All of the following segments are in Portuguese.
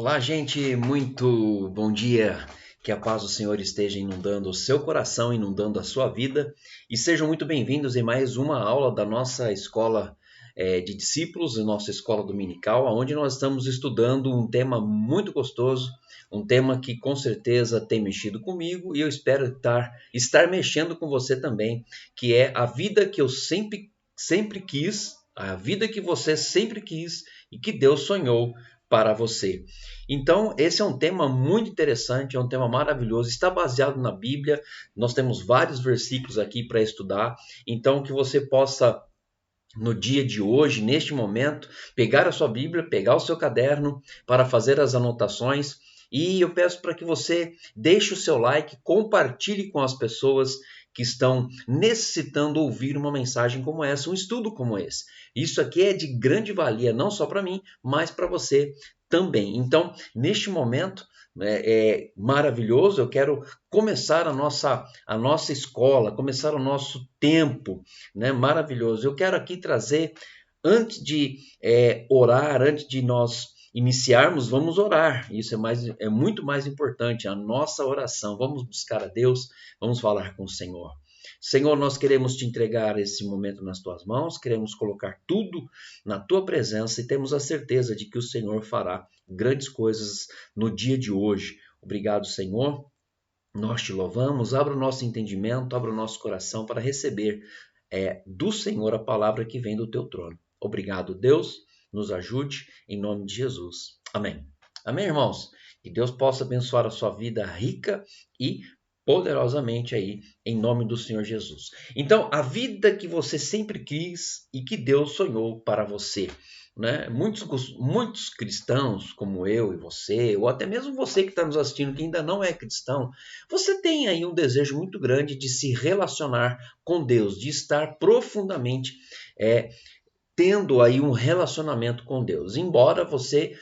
Olá, gente, muito bom dia. Que a paz do Senhor esteja inundando o seu coração, inundando a sua vida. E sejam muito bem-vindos em mais uma aula da nossa escola de discípulos, a nossa escola dominical, onde nós estamos estudando um tema muito gostoso, um tema que com certeza tem mexido comigo e eu espero estar mexendo com você também, que é a vida que eu sempre quis, a vida que você sempre quis e que Deus sonhou para você. Então, esse é um tema muito interessante, é um tema maravilhoso, está baseado na Bíblia, nós temos vários versículos aqui para estudar, então que você possa, no dia de hoje, neste momento, pegar a sua Bíblia, pegar o seu caderno para fazer as anotações, e eu peço para que você deixe o seu like, compartilhe com as pessoas que estão necessitando ouvir uma mensagem como essa, um estudo como esse. Isso aqui é de grande valia, não só para mim, mas para você também. Então, neste momento é maravilhoso, eu quero começar a nossa escola, começar o nosso tempo, né, maravilhoso. Eu quero aqui trazer antes de orar, antes de nós iniciarmos, vamos orar. Isso é muito mais importante, a nossa oração. Vamos buscar a Deus, vamos falar com o Senhor. Senhor, nós queremos te entregar esse momento nas tuas mãos, queremos colocar tudo na tua presença e temos a certeza de que o Senhor fará grandes coisas no dia de hoje. Obrigado, Senhor. Nós te louvamos, abra o nosso entendimento, abra o nosso coração para receber do Senhor a palavra que vem do teu trono. Obrigado, Deus, nos ajude, em nome de Jesus. Amém. Amém, irmãos? Que Deus possa abençoar a sua vida rica e poderosamente aí, em nome do Senhor Jesus. Então, a vida que você sempre quis e que Deus sonhou para você. Né? Muitos cristãos, como eu e você, ou até mesmo você que está nos assistindo, que ainda não é cristão, você tem aí um desejo muito grande de se relacionar com Deus, de estar profundamente tendo aí um relacionamento com Deus. Embora você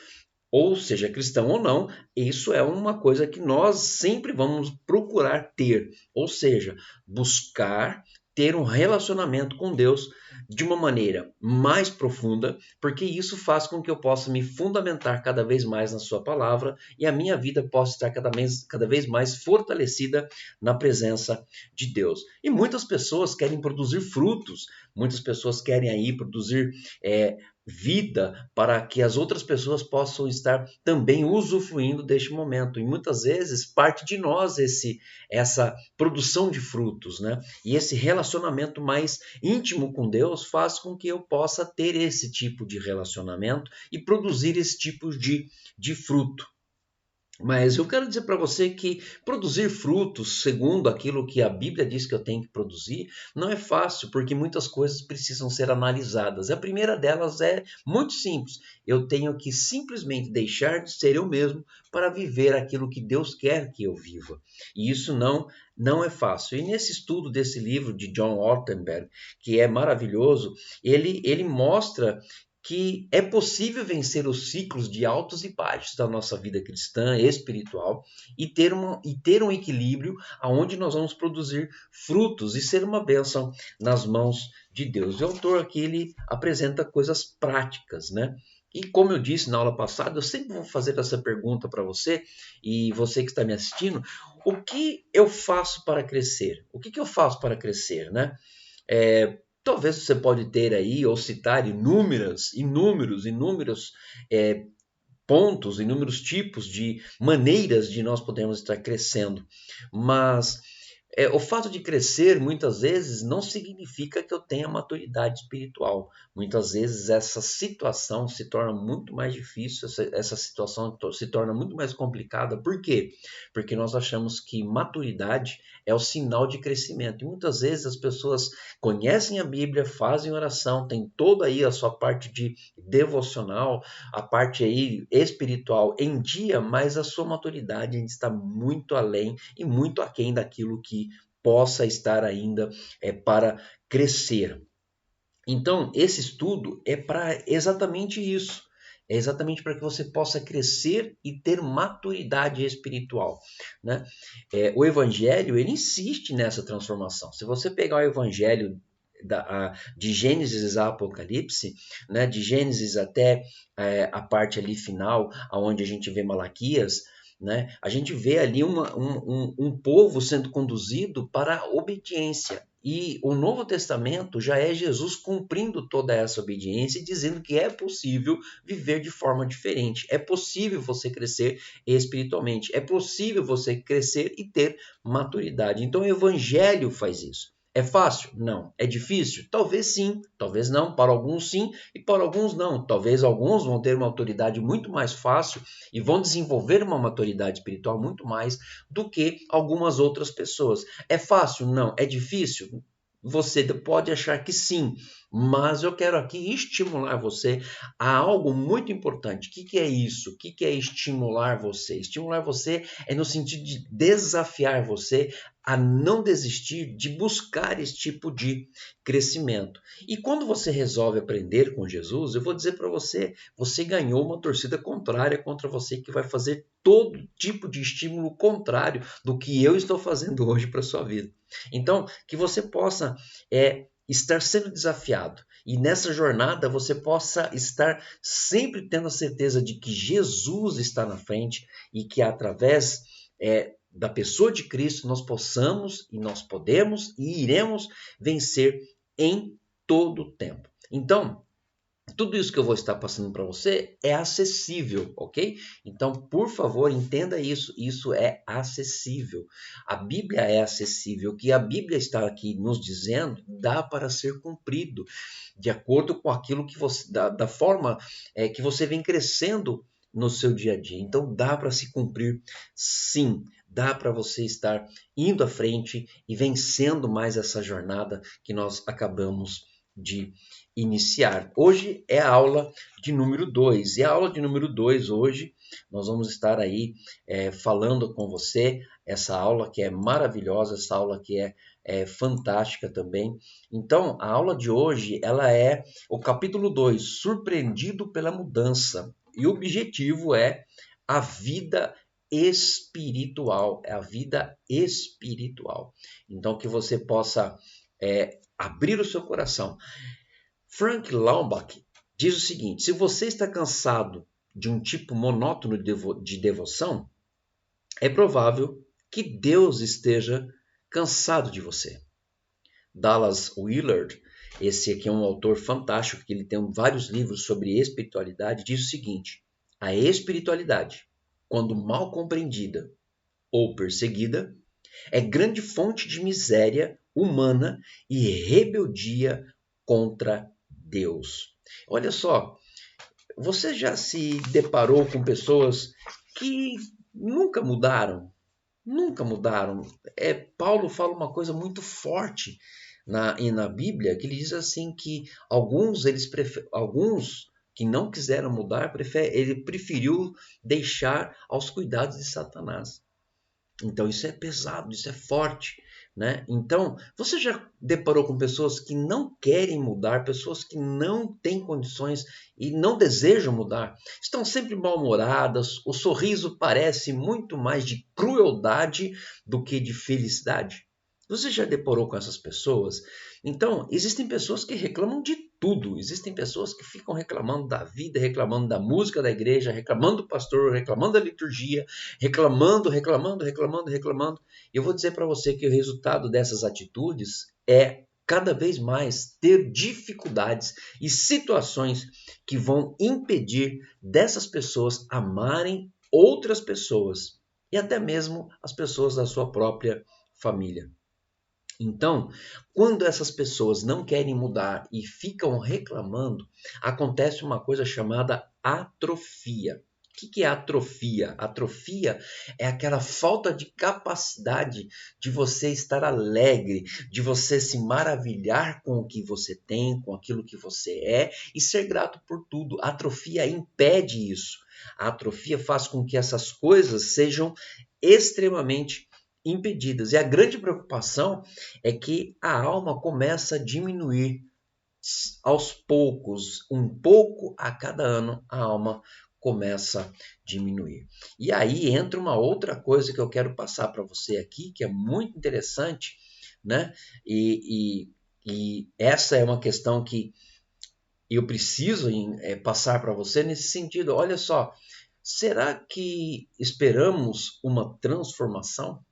ou seja cristão ou não, isso é uma coisa que nós sempre vamos procurar ter, ou seja, buscar ter um relacionamento com Deus de uma maneira mais profunda, porque isso faz com que eu possa me fundamentar cada vez mais na sua palavra e a minha vida possa estar cada vez mais fortalecida na presença de Deus. E muitas pessoas querem produzir frutos, muitas pessoas querem aí produzir vida para que as outras pessoas possam estar também usufruindo deste momento. E muitas vezes parte de nós essa produção de frutos, né? E esse relacionamento mais íntimo com Deus faz com que eu possa ter esse tipo de relacionamento e produzir esse tipo de fruto. Mas eu quero dizer para você que produzir frutos, segundo aquilo que a Bíblia diz que eu tenho que produzir, não é fácil, porque muitas coisas precisam ser analisadas. A primeira delas é muito simples. Eu tenho que simplesmente deixar de ser eu mesmo para viver aquilo que Deus quer que eu viva. E isso não é fácil. E nesse estudo desse livro de John Ortenberg, que é maravilhoso, ele mostra que é possível vencer os ciclos de altos e baixos da nossa vida cristã e espiritual e ter um equilíbrio onde nós vamos produzir frutos e ser uma bênção nas mãos de Deus. O autor aqui ele apresenta coisas práticas, né? E como eu disse na aula passada, eu sempre vou fazer essa pergunta para você e você que está me assistindo, o que eu faço para crescer? O que eu faço para crescer, né? Talvez você pode ter aí ou citar inúmeros pontos, inúmeros tipos de maneiras de nós podermos estar crescendo. Mas o fato de crescer, muitas vezes, não significa que eu tenha maturidade espiritual. Muitas vezes essa situação se torna muito mais difícil, essa situação se torna muito mais complicada. Por quê? Porque nós achamos que maturidade é o sinal de crescimento. E muitas vezes as pessoas conhecem a Bíblia, fazem oração, tem toda aí a sua parte de devocional, a parte aí espiritual em dia, mas a sua maturidade ainda está muito além e muito aquém daquilo que possa estar ainda para crescer. Então, esse estudo é para exatamente isso. É exatamente para que você possa crescer e ter maturidade espiritual, né? O Evangelho, ele insiste nessa transformação. Se você pegar o Evangelho de Gênesis a Apocalipse, né, de Gênesis até a parte ali final, onde a gente vê Malaquias, né, a gente vê ali um povo sendo conduzido para a obediência. E o Novo Testamento já é Jesus cumprindo toda essa obediência e dizendo que é possível viver de forma diferente. É possível você crescer espiritualmente. É possível você crescer e ter maturidade. Então o Evangelho faz isso. É fácil? Não. É difícil? Talvez sim, talvez não. Para alguns sim e para alguns não. Talvez alguns vão ter uma autoridade muito mais fácil e vão desenvolver uma maturidade espiritual muito mais do que algumas outras pessoas. É fácil? Não. É difícil? Você pode achar que sim, mas eu quero aqui estimular você a algo muito importante. O que é isso? O que é estimular você? Estimular você é no sentido de desafiar você a não desistir de buscar esse tipo de crescimento. E quando você resolve aprender com Jesus, eu vou dizer para você, você ganhou uma torcida contrária contra você que vai fazer todo tipo de estímulo contrário do que eu estou fazendo hoje para a sua vida. Então, que você possa estar sendo desafiado e nessa jornada você possa estar sempre tendo a certeza de que Jesus está na frente e que através da pessoa de Cristo nós possamos e nós podemos e iremos vencer em todo o tempo. Então, tudo isso que eu vou estar passando para você é acessível, ok? Então, por favor, entenda isso. Isso é acessível. A Bíblia é acessível. O que a Bíblia está aqui nos dizendo dá para ser cumprido de acordo com aquilo que você, da forma que você vem crescendo no seu dia a dia. Então, dá para se cumprir, sim. Dá para você estar indo à frente e vencendo mais essa jornada que nós acabamos de iniciar. Hoje é a aula de número 2. E a aula de número 2 hoje nós vamos estar aí falando com você, essa aula que é maravilhosa, essa aula que é fantástica também. Então, a aula de hoje, ela é o capítulo 2, Surpreendido pela Mudança. E o objetivo é a vida espiritual, é a vida espiritual. Então, que você possa abrir o seu coração. Frank Laubach diz o seguinte: se você está cansado de um tipo monótono de devoção, é provável que Deus esteja cansado de você. Dallas Willard, esse aqui é um autor fantástico, que ele tem vários livros sobre espiritualidade, diz o seguinte: a espiritualidade, quando mal compreendida ou perseguida, é grande fonte de miséria humana e rebeldia contra Deus. Olha só, você já se deparou com pessoas que nunca mudaram? Nunca mudaram. Paulo fala uma coisa muito forte na Bíblia, que ele diz assim que alguns que não quiseram mudar, ele preferiu deixar aos cuidados de Satanás. Então isso é pesado, isso é forte, né? Então, você já deparou com pessoas que não querem mudar, pessoas que não têm condições e não desejam mudar? Estão sempre mal-humoradas, o sorriso parece muito mais de crueldade do que de felicidade. Você já deparou com essas pessoas? Então, existem pessoas que reclamam de tudo. Existem pessoas que ficam reclamando da vida, reclamando da música da igreja, reclamando do pastor, reclamando da liturgia, reclamando. Eu vou dizer para você que o resultado dessas atitudes é cada vez mais ter dificuldades e situações que vão impedir dessas pessoas amarem outras pessoas e até mesmo as pessoas da sua própria família. Então, quando essas pessoas não querem mudar e ficam reclamando, acontece uma coisa chamada atrofia. O que é atrofia? Atrofia é aquela falta de capacidade de você estar alegre, de você se maravilhar com o que você tem, com aquilo que você é e ser grato por tudo. A atrofia impede isso. A atrofia faz com que essas coisas sejam extremamente impedidas. E a grande preocupação é que a alma começa a diminuir aos poucos, um pouco a cada ano, a alma começa a diminuir. E aí entra uma outra coisa que eu quero passar para você aqui, que é muito interessante, né? E essa é uma questão que eu preciso passar para você nesse sentido. Olha só, será que esperamos uma transformação?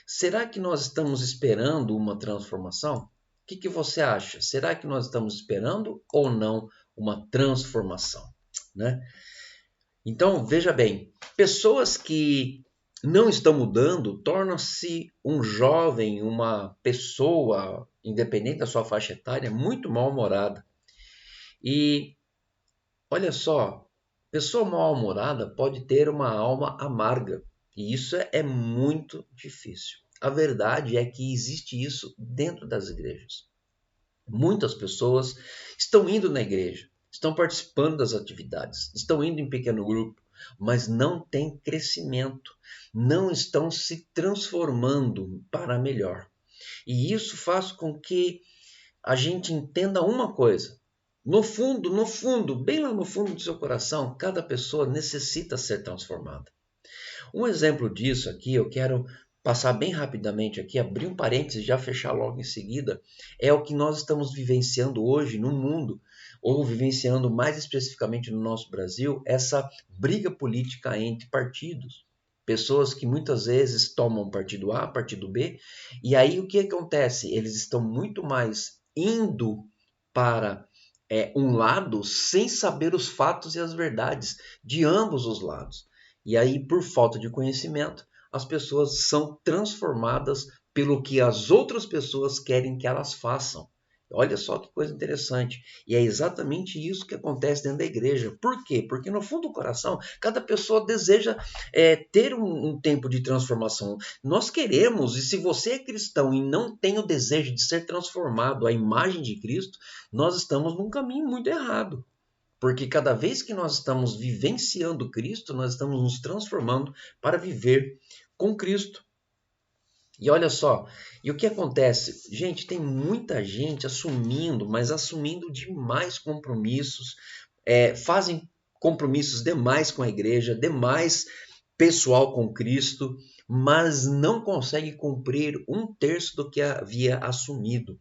Será que nós estamos esperando uma transformação? O que você acha? Será que nós estamos esperando ou não uma transformação, né? Então, veja bem, pessoas que não estão mudando tornam-se um jovem, uma pessoa, independente da sua faixa etária, muito mal-humorada. E olha só, pessoa mal-humorada pode ter uma alma amarga, e isso é muito difícil. A verdade é que existe isso dentro das igrejas. Muitas pessoas estão indo na igreja, estão participando das atividades, estão indo em pequeno grupo, mas não têm crescimento, não estão se transformando para melhor. E isso faz com que a gente entenda uma coisa. No fundo, bem lá no fundo do seu coração, cada pessoa necessita ser transformada. Um exemplo disso aqui, eu quero passar bem rapidamente aqui, abrir um parênteses e já fechar logo em seguida, é o que nós estamos vivenciando hoje no mundo, ou vivenciando mais especificamente no nosso Brasil, essa briga política entre partidos. Pessoas que muitas vezes tomam partido A, partido B, e aí o que acontece? Eles estão muito mais indo para um lado sem saber os fatos e as verdades de ambos os lados. E aí, por falta de conhecimento, as pessoas são transformadas pelo que as outras pessoas querem que elas façam. Olha só que coisa interessante. E é exatamente isso que acontece dentro da igreja. Por quê? Porque no fundo do coração, cada pessoa deseja ter um tempo de transformação. Nós queremos, e se você é cristão e não tem o desejo de ser transformado à imagem de Cristo, nós estamos num caminho muito errado. Porque cada vez que nós estamos vivenciando Cristo, nós estamos nos transformando para viver com Cristo. E olha só, e o que acontece? Gente, tem muita gente assumindo, mas assumindo demais compromissos, fazem compromissos demais com a igreja, demais pessoal com Cristo, mas não consegue cumprir 1/3 do que havia assumido.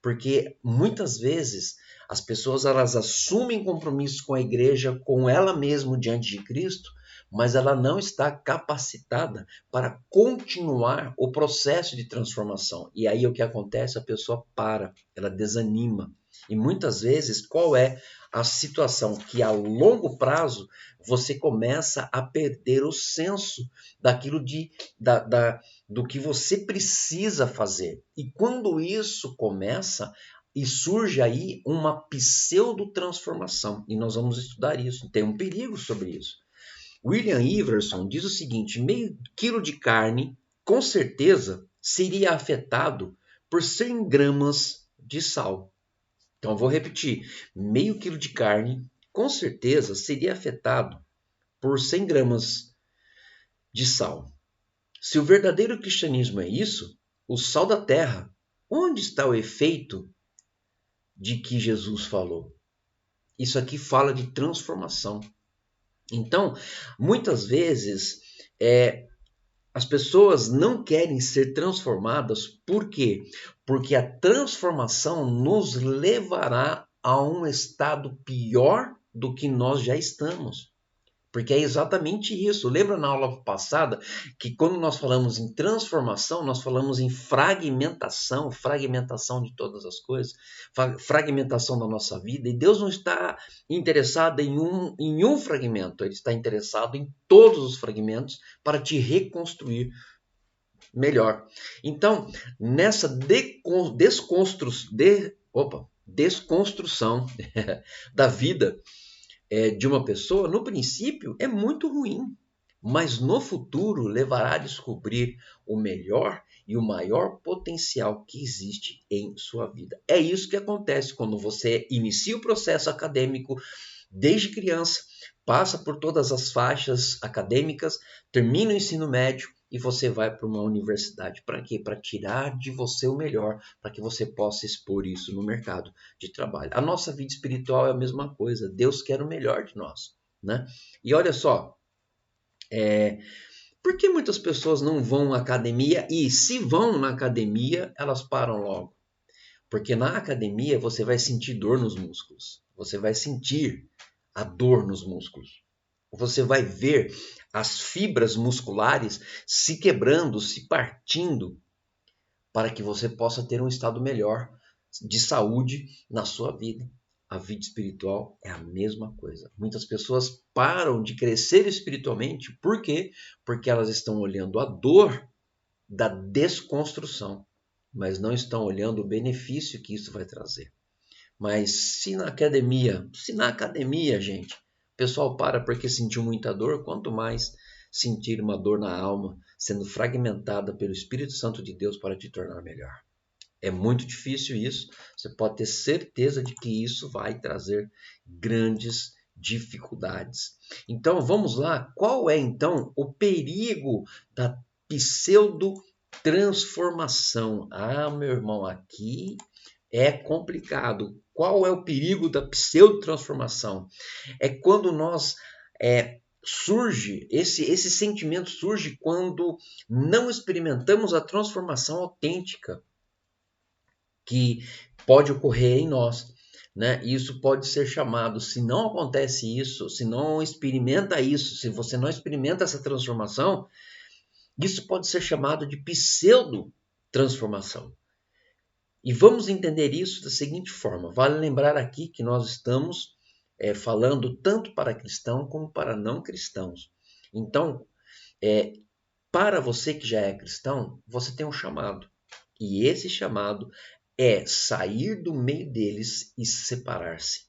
Porque muitas vezes as pessoas elas assumem compromissos com a igreja, com ela mesma diante de Cristo, mas ela não está capacitada para continuar o processo de transformação. E aí o que acontece? A pessoa para, ela desanima. E muitas vezes, qual é a situação? Que a longo prazo você começa a perder o senso daquilo do que você precisa fazer. E quando isso começa, e surge aí uma pseudo-transformação. E nós vamos estudar isso. Tem um perigo sobre isso. William Iverson diz o seguinte: meio quilo de carne, com certeza, seria afetado por 100 gramas de sal. Então, eu vou repetir. Meio quilo de carne, com certeza, seria afetado por 100 gramas de sal. Se o verdadeiro cristianismo é isso, o sal da terra, onde está o efeito de que Jesus falou? Isso aqui fala de transformação. Então, muitas vezes, as pessoas não querem ser transformadas. Por quê? Porque a transformação nos levará a um estado pior do que nós já estamos. Porque é exatamente isso. Lembra na aula passada que quando nós falamos em transformação, nós falamos em fragmentação de todas as coisas, fragmentação da nossa vida. E Deus não está interessado em um fragmento, Ele está interessado em todos os fragmentos para te reconstruir melhor. Então, nessa desconstrução da vida, de uma pessoa, no princípio, é muito ruim, mas no futuro levará a descobrir o melhor e o maior potencial que existe em sua vida. É isso que acontece quando você inicia o processo acadêmico desde criança, passa por todas as faixas acadêmicas, termina o ensino médio e você vai para uma universidade. Para quê? Para tirar de você o melhor, para que você possa expor isso no mercado de trabalho. A nossa vida espiritual é a mesma coisa. Deus quer o melhor de nós, né? E olha só, por que muitas pessoas não vão à academia e se vão na academia, elas param logo? Porque na academia você vai sentir dor nos músculos. Você vai sentir a dor nos músculos. Você vai ver as fibras musculares se quebrando, se partindo, para que você possa ter um estado melhor de saúde na sua vida. A vida espiritual é a mesma coisa. Muitas pessoas param de crescer espiritualmente. Por quê? Porque elas estão olhando a dor da desconstrução, mas não estão olhando o benefício que isso vai trazer. Mas se na academia, gente, o pessoal para porque sentiu muita dor, quanto mais sentir uma dor na alma, sendo fragmentada pelo Espírito Santo de Deus para te tornar melhor. É muito difícil isso, você pode ter certeza de que isso vai trazer grandes dificuldades. Então vamos lá, qual é então o perigo da pseudo-transformação? Ah, meu irmão, aqui é complicado. Qual é o perigo da pseudo-transformação? É quando nós surge, esse sentimento surge quando não experimentamos a transformação autêntica que pode ocorrer em nós, né? Isso pode ser chamado, se não acontece isso, se não experimenta isso, se você não experimenta essa transformação, isso pode ser chamado de pseudo-transformação. E vamos entender isso da seguinte forma. Vale lembrar aqui que nós estamos falando tanto para cristãos como para não cristãos. Então, para você que já é cristão, você tem um chamado. E esse chamado é sair do meio deles e separar-se.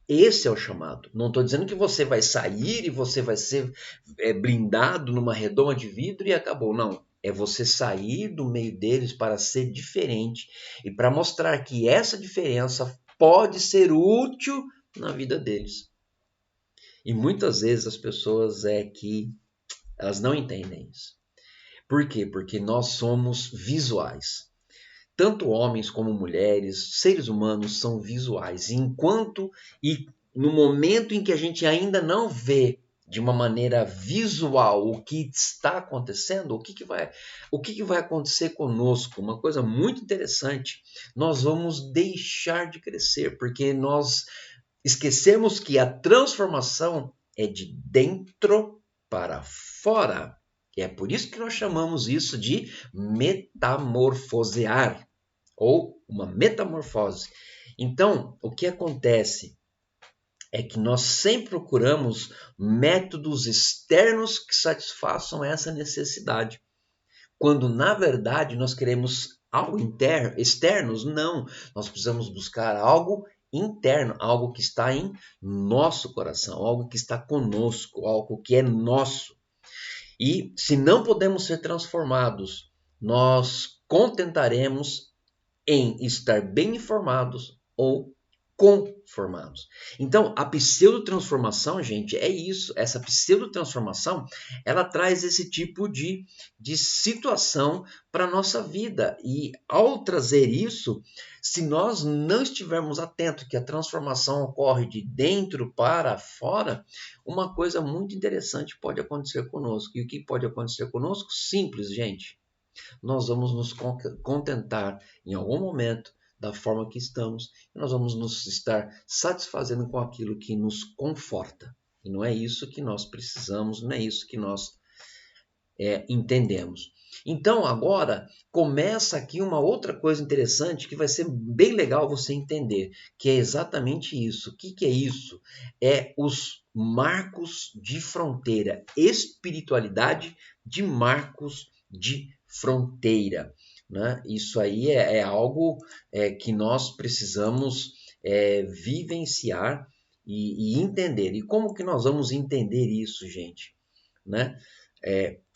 Esse é o chamado. Não estou dizendo que você vai sair e você vai ser blindado numa redoma de vidro e acabou. Não. É você sair do meio deles para ser diferente e para mostrar que essa diferença pode ser útil na vida deles. E muitas vezes as pessoas elas não entendem isso. Por quê? Porque nós somos visuais. Tanto homens como mulheres, seres humanos são visuais. E no momento em que a gente ainda não vê de uma maneira visual o que está acontecendo, o que vai acontecer conosco, uma coisa muito interessante, nós vamos deixar de crescer, porque nós esquecemos que a transformação é de dentro para fora. E é por isso que nós chamamos isso de metamorfosear, ou uma metamorfose. Então, o que acontece é que nós sempre procuramos métodos externos que satisfaçam essa necessidade. Quando, na verdade, nós queremos algo externos, não. Nós precisamos buscar algo interno, algo que está em nosso coração, algo que está conosco, algo que é nosso. E se não podemos ser transformados, nós contentaremos em estar bem informados ou conformados. Então, a pseudo-transformação, gente, é isso. Essa pseudo-transformação, ela traz esse tipo de situação para a nossa vida. E ao trazer isso, se nós não estivermos atentos que a transformação ocorre de dentro para fora, uma coisa muito interessante pode acontecer conosco. E o que pode acontecer conosco? Simples, gente. Nós vamos nos contentar em algum momento da forma que estamos e nós vamos nos estar satisfazendo com aquilo que nos conforta. E não é isso que nós precisamos, não é isso que nós entendemos. Então agora começa aqui uma outra coisa interessante que vai ser bem legal você entender, que é exatamente isso. O que é isso? É os marcos de fronteira, espiritualidade de marcos de fronteira. Né? Isso aí é algo que nós precisamos vivenciar e entender. E como que nós vamos entender isso, gente? Né?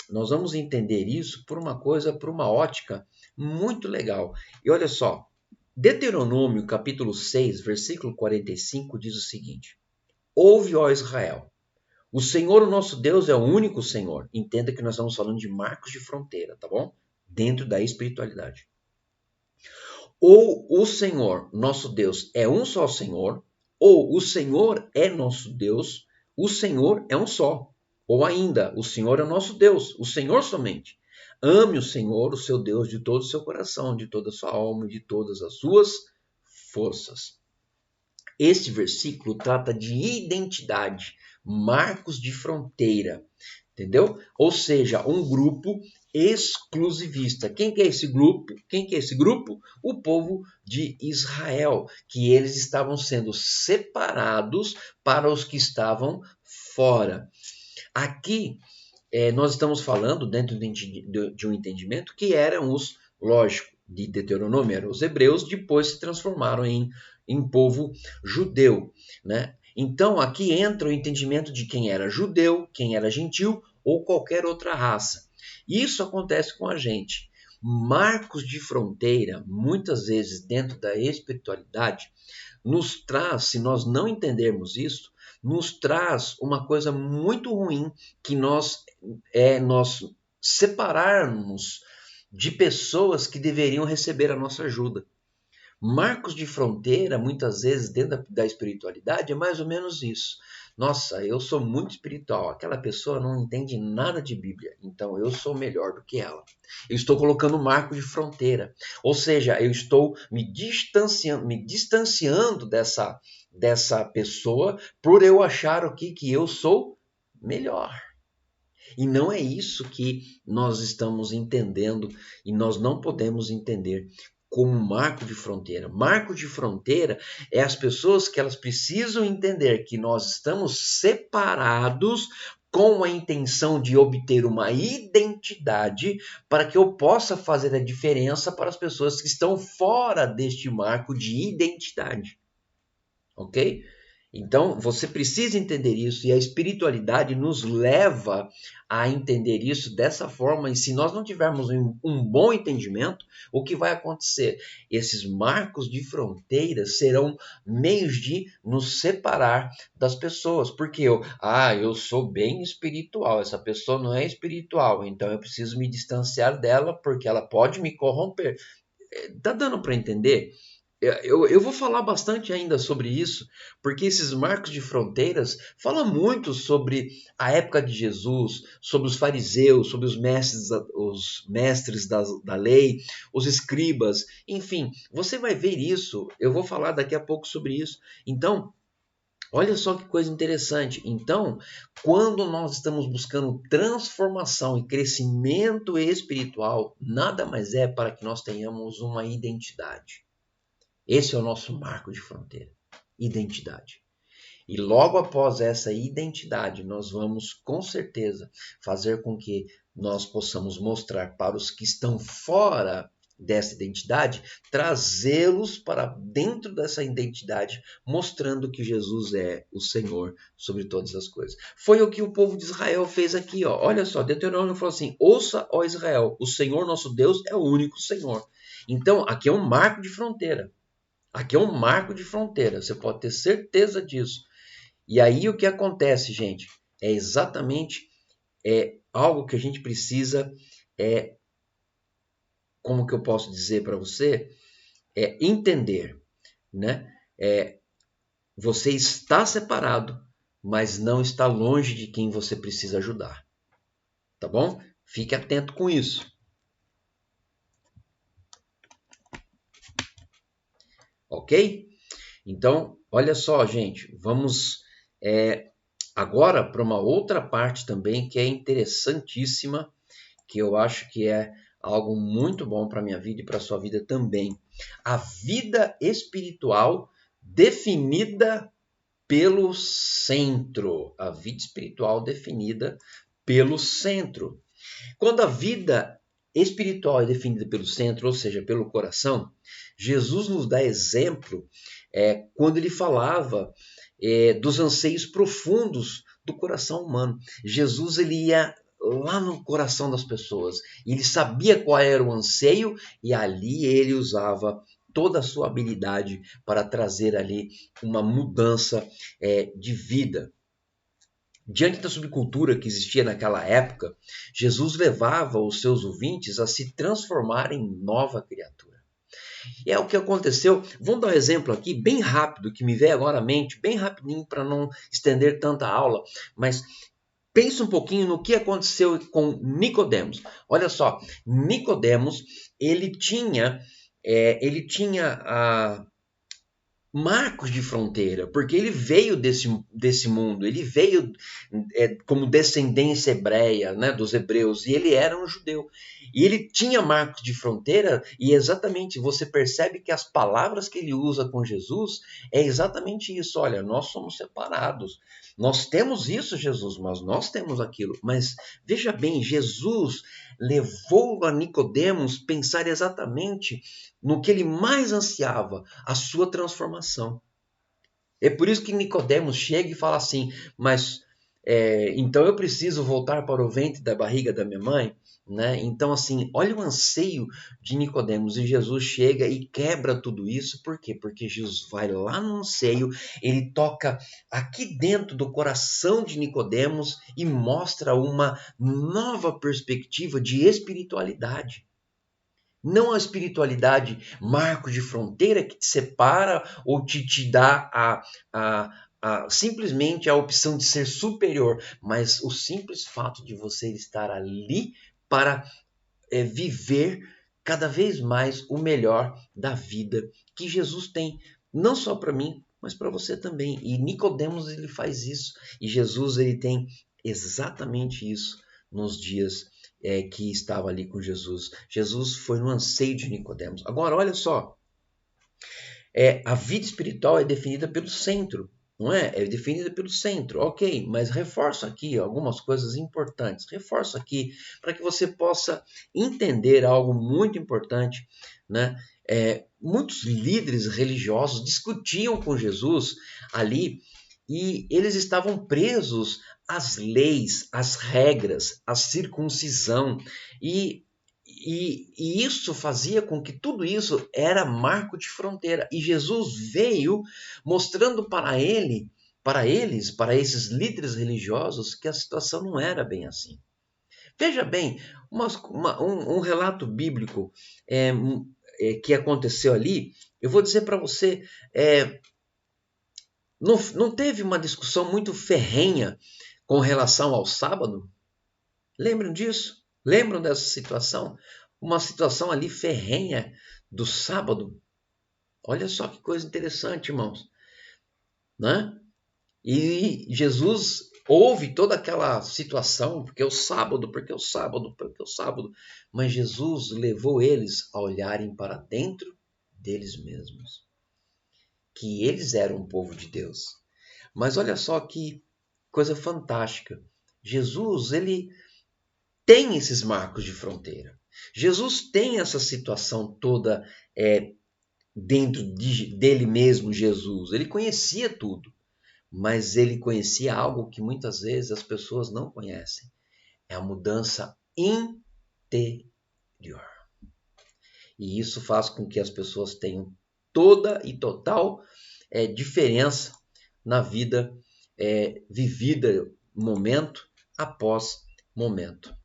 Nós vamos entender isso por uma ótica muito legal. E olha só, Deuteronômio capítulo 6, versículo 45 diz o seguinte: Ouve, ó Israel, o Senhor, o nosso Deus, é o único Senhor. Entenda que nós estamos falando de marcos de fronteira, tá bom? Dentro da espiritualidade. Ou o Senhor, nosso Deus, é um só Senhor, ou o Senhor é nosso Deus, o Senhor é um só. Ou ainda, o Senhor é o nosso Deus, o Senhor somente. Ame o Senhor, o seu Deus, de todo o seu coração, de toda a sua alma e de todas as suas forças. Este versículo trata de identidade, marcos de fronteira, entendeu? Ou seja, um grupo exclusivista. Quem que é esse grupo? Quem que é esse grupo? O povo de Israel, que eles estavam sendo separados para os que estavam fora. Aqui nós estamos falando dentro de um entendimento que eram os, lógico, de Deuteronômio, eram os hebreus, depois se transformaram em povo judeu, né? Então aqui entra o entendimento de quem era judeu, quem era gentil ou qualquer outra raça. Isso acontece com a gente. Marcos de fronteira, muitas vezes dentro da espiritualidade, nos traz, se nós não entendermos isso, nos traz uma coisa muito ruim, que nós separarmos de pessoas que deveriam receber a nossa ajuda. Marcos de fronteira, muitas vezes dentro da espiritualidade, é mais ou menos isso. Nossa, eu sou muito espiritual. Aquela pessoa não entende nada de Bíblia, então eu sou melhor do que ela. Eu estou colocando um marco de fronteira. Ou seja, eu estou me distanciando dessa pessoa por eu achar o que eu sou melhor. E não é isso que nós estamos entendendo e nós não podemos entender como marco de fronteira. Marco de fronteira é as pessoas que elas precisam entender que nós estamos separados com a intenção de obter uma identidade para que eu possa fazer a diferença para as pessoas que estão fora deste marco de identidade. Ok? Então, você precisa entender isso e a espiritualidade nos leva a entender isso dessa forma. E se nós não tivermos um bom entendimento, o que vai acontecer? Esses marcos de fronteiras serão meios de nos separar das pessoas. Porque eu sou bem espiritual, essa pessoa não é espiritual, então eu preciso me distanciar dela porque ela pode me corromper. Tá dando para entender? Eu vou falar bastante ainda sobre isso, porque esses marcos de fronteiras falam muito sobre a época de Jesus, sobre os fariseus, sobre os mestres da lei, os escribas, enfim, você vai ver isso, eu vou falar daqui a pouco sobre isso. Então, olha só que coisa interessante. Então, quando nós estamos buscando transformação e crescimento espiritual, nada mais é para que nós tenhamos uma identidade. Esse é o nosso marco de fronteira, identidade. E logo após essa identidade, nós vamos com certeza fazer com que nós possamos mostrar para os que estão fora dessa identidade, trazê-los para dentro dessa identidade, mostrando que Jesus é o Senhor sobre todas as coisas. Foi o que o povo de Israel fez aqui, ó. Olha só, Deuteronômio falou assim: ouça, ó Israel, o Senhor nosso Deus é o único Senhor. Então, aqui é um marco de fronteira. Aqui é um marco de fronteira, você pode ter certeza disso. E aí o que acontece, gente, é exatamente algo que a gente precisa, como que eu posso dizer para você, entender, né? Você está separado, mas não está longe de quem você precisa ajudar, tá bom? Fique atento com isso. Ok? Então, olha só, gente, vamos agora para uma outra parte também que é interessantíssima, que eu acho que é algo muito bom para a minha vida e para a sua vida também. A vida espiritual definida pelo centro. A vida espiritual definida pelo centro. Quando a vida espiritual é definida pelo centro, ou seja, pelo coração, Jesus nos dá exemplo quando ele falava dos anseios profundos do coração humano. Jesus ele ia lá no coração das pessoas, ele sabia qual era o anseio e ali ele usava toda a sua habilidade para trazer ali uma mudança de vida. Diante da subcultura que existia naquela época, Jesus levava os seus ouvintes a se transformar em nova criatura. E é o que aconteceu. Vamos dar um exemplo aqui, bem rápido, que me veio agora à mente, bem rapidinho para não estender tanta aula, mas pensa um pouquinho no que aconteceu com Nicodemos. Olha só, Nicodemos, ele tinha marcos de fronteira, porque ele veio desse mundo, ele veio como descendência hebreia, né, dos hebreus, e ele era um judeu. E ele tinha marcos de fronteira, e exatamente você percebe que as palavras que ele usa com Jesus é exatamente isso. Olha, nós somos separados. Nós temos isso, Jesus, mas nós temos aquilo. Mas veja bem, Jesus levou a Nicodemos pensar exatamente no que ele mais ansiava, a sua transformação. É por isso que Nicodemos chega e fala assim, mas então eu preciso voltar para o ventre da barriga da minha mãe? Né? Então, assim, olha o anseio de Nicodemos e Jesus chega e quebra tudo isso. Por quê? Porque Jesus vai lá no anseio, ele toca aqui dentro do coração de Nicodemos e mostra uma nova perspectiva de espiritualidade. Não a espiritualidade marco de fronteira que te separa ou te dá simplesmente a opção de ser superior, mas o simples fato de você estar ali para viver cada vez mais o melhor da vida que Jesus tem, não só para mim, mas para você também. E Nicodemos ele faz isso, e Jesus ele tem exatamente isso nos dias que estava ali com Jesus. Jesus foi no anseio de Nicodemos. Agora, olha só, a vida espiritual é definida pelo centro, não é? É definida pelo centro, ok, mas reforço aqui algumas coisas importantes. Reforço aqui para que você possa entender algo muito importante, né? Muitos líderes religiosos discutiam com Jesus ali e eles estavam presos às leis, às regras, à circuncisão e isso fazia com que tudo isso era marco de fronteira. E Jesus veio mostrando para eles, para esses líderes religiosos, que a situação não era bem assim. Veja bem, um relato bíblico que aconteceu ali, eu vou dizer para você, não teve uma discussão muito ferrenha com relação ao sábado? Lembram disso? Lembram dessa situação? Uma situação ali ferrenha do sábado. Olha só que coisa interessante, irmãos. Né? E Jesus ouve toda aquela situação, porque é o sábado, porque é o sábado, porque é o sábado. Mas Jesus levou eles a olharem para dentro deles mesmos. Que eles eram o povo de Deus. Mas olha só que coisa fantástica. Jesus, ele tem esses marcos de fronteira. Jesus tem essa situação toda dentro dele mesmo, Jesus. Ele conhecia tudo, mas ele conhecia algo que muitas vezes as pessoas não conhecem. É a mudança interior. E isso faz com que as pessoas tenham toda e total diferença na vida vivida momento após momento.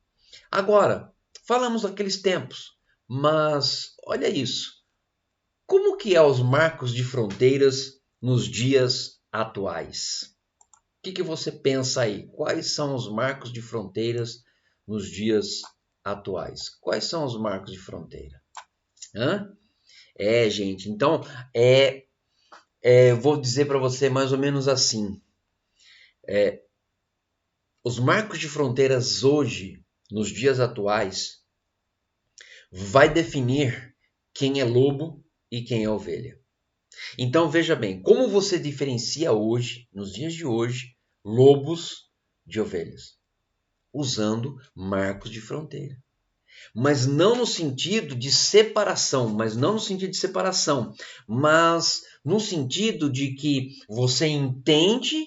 Agora, falamos daqueles tempos, mas olha isso. Como que é os marcos de fronteiras nos dias atuais? O que você pensa aí? Quais são os marcos de fronteiras nos dias atuais? Quais são os marcos de fronteira? Gente, então, vou dizer para você mais ou menos assim. Os marcos de fronteiras hoje, nos dias atuais, vai definir quem é lobo e quem é ovelha. Então veja bem, como você diferencia hoje, nos dias de hoje, lobos de ovelhas? Usando marcos de fronteira. Mas não no sentido de separação, mas no sentido de que você entende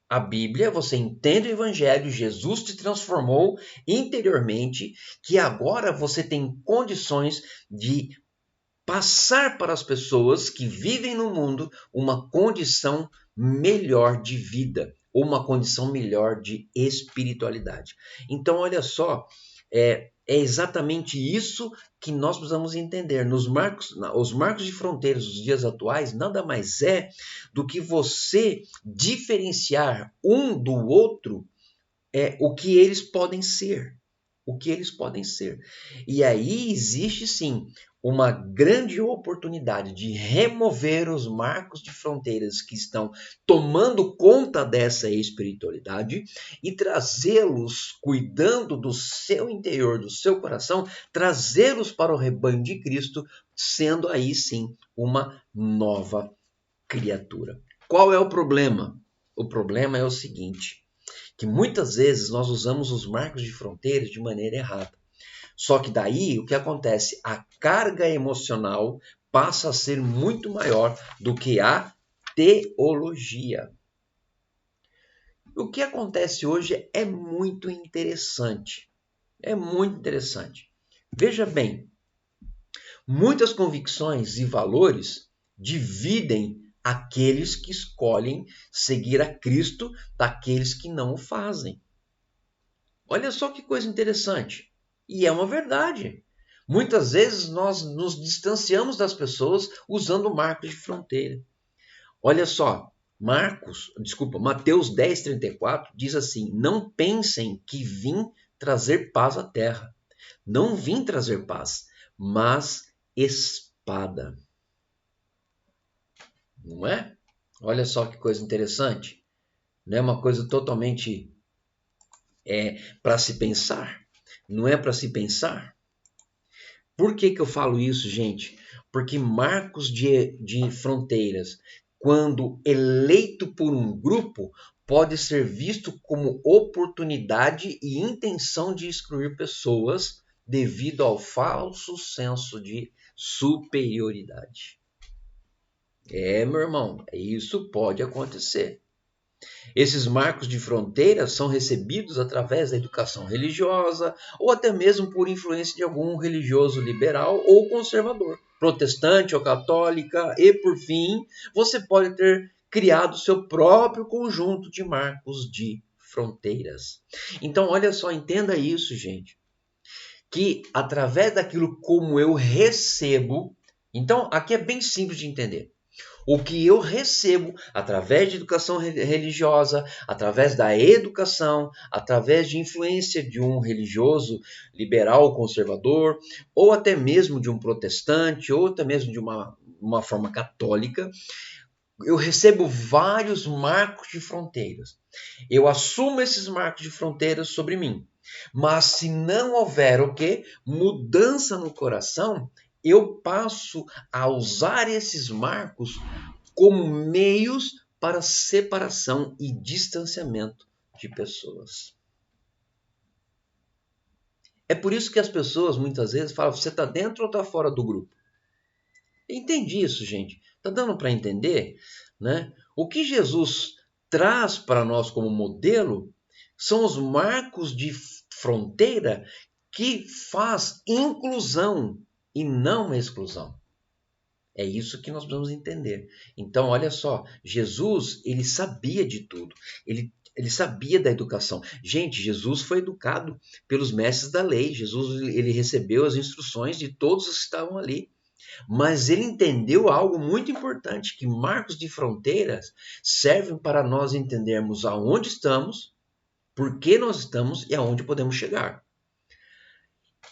a Bíblia, você entende o Evangelho, Jesus te transformou interiormente, que agora você tem condições de passar para as pessoas que vivem no mundo uma condição melhor de vida, ou uma condição melhor de espiritualidade. Então, olha só, é exatamente isso que nós precisamos entender. Os marcos de fronteiras dos dias atuais nada mais é do que você diferenciar um do outro o que eles podem ser. O que eles podem ser. E aí existe sim uma grande oportunidade de remover os marcos de fronteiras que estão tomando conta dessa espiritualidade e trazê-los, cuidando do seu interior, do seu coração, trazê-los para o rebanho de Cristo, sendo aí sim uma nova criatura. Qual é o problema? O problema é o seguinte, que muitas vezes nós usamos os marcos de fronteiras de maneira errada. Só que daí o que acontece? A carga emocional passa a ser muito maior do que a teologia. O que acontece hoje é muito interessante. É muito interessante. Veja bem, muitas convicções e valores dividem aqueles que escolhem seguir a Cristo daqueles que não o fazem. Olha só que coisa interessante. E é uma verdade. Muitas vezes nós nos distanciamos das pessoas usando marcos de fronteira. Olha só, Mateus 10:34 diz assim: não pensem que vim trazer paz à terra. Não vim trazer paz, mas espada. Não é? Olha só que coisa interessante. Não é uma coisa totalmente para se pensar? Não é para se pensar? Por que eu falo isso, gente? Porque marcos de fronteiras, quando eleito por um grupo, pode ser visto como oportunidade e intenção de excluir pessoas devido ao falso senso de superioridade. Meu irmão, isso pode acontecer. Esses marcos de fronteira são recebidos através da educação religiosa ou até mesmo por influência de algum religioso liberal ou conservador, protestante ou católica, e por fim, você pode ter criado seu próprio conjunto de marcos de fronteiras. Então, olha só, entenda isso, gente, que através daquilo como eu recebo, então aqui é bem simples de entender. O que eu recebo através de educação religiosa, através da educação, através de influência de um religioso liberal conservador, ou até mesmo de um protestante, ou até mesmo de uma forma católica, eu recebo vários marcos de fronteiras. Eu assumo esses marcos de fronteiras sobre mim. Mas se não houver o quê? Mudança no coração, eu passo a usar esses marcos como meios para separação e distanciamento de pessoas. É por isso que as pessoas muitas vezes falam: você está dentro ou está fora do grupo? Entendi isso, gente. Está dando para entender? Né? O que Jesus traz para nós como modelo são os marcos de fronteira que faz inclusão e não exclusão. É isso que nós precisamos entender. Então, olha só, Jesus, ele sabia de tudo. Ele sabia da educação. Gente, Jesus foi educado pelos mestres da lei. Jesus, ele recebeu as instruções de todos os que estavam ali. Mas ele entendeu algo muito importante, que marcos de fronteiras servem para nós entendermos aonde estamos, por que nós estamos e aonde podemos chegar.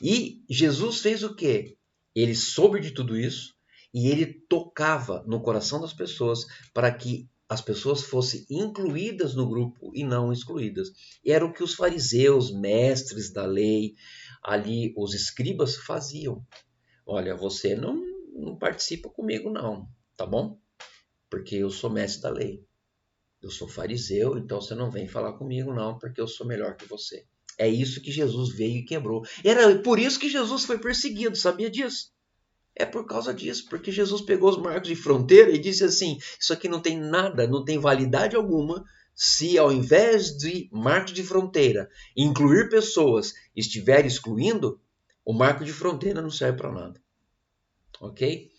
E Jesus fez o quê? Ele soube de tudo isso e ele tocava no coração das pessoas para que as pessoas fossem incluídas no grupo e não excluídas. E era o que os fariseus, mestres da lei, ali os escribas faziam. Olha, você não participa comigo não, tá bom? Porque eu sou mestre da lei. Eu sou fariseu, então você não vem falar comigo não, porque eu sou melhor que você. É isso que Jesus veio e quebrou. Era por isso que Jesus foi perseguido, sabia disso? É por causa disso, porque Jesus pegou os marcos de fronteira e disse assim: isso aqui não tem nada, não tem validade alguma, se ao invés de marcos de fronteira incluir pessoas estiver excluindo, o marco de fronteira não serve para nada. Ok?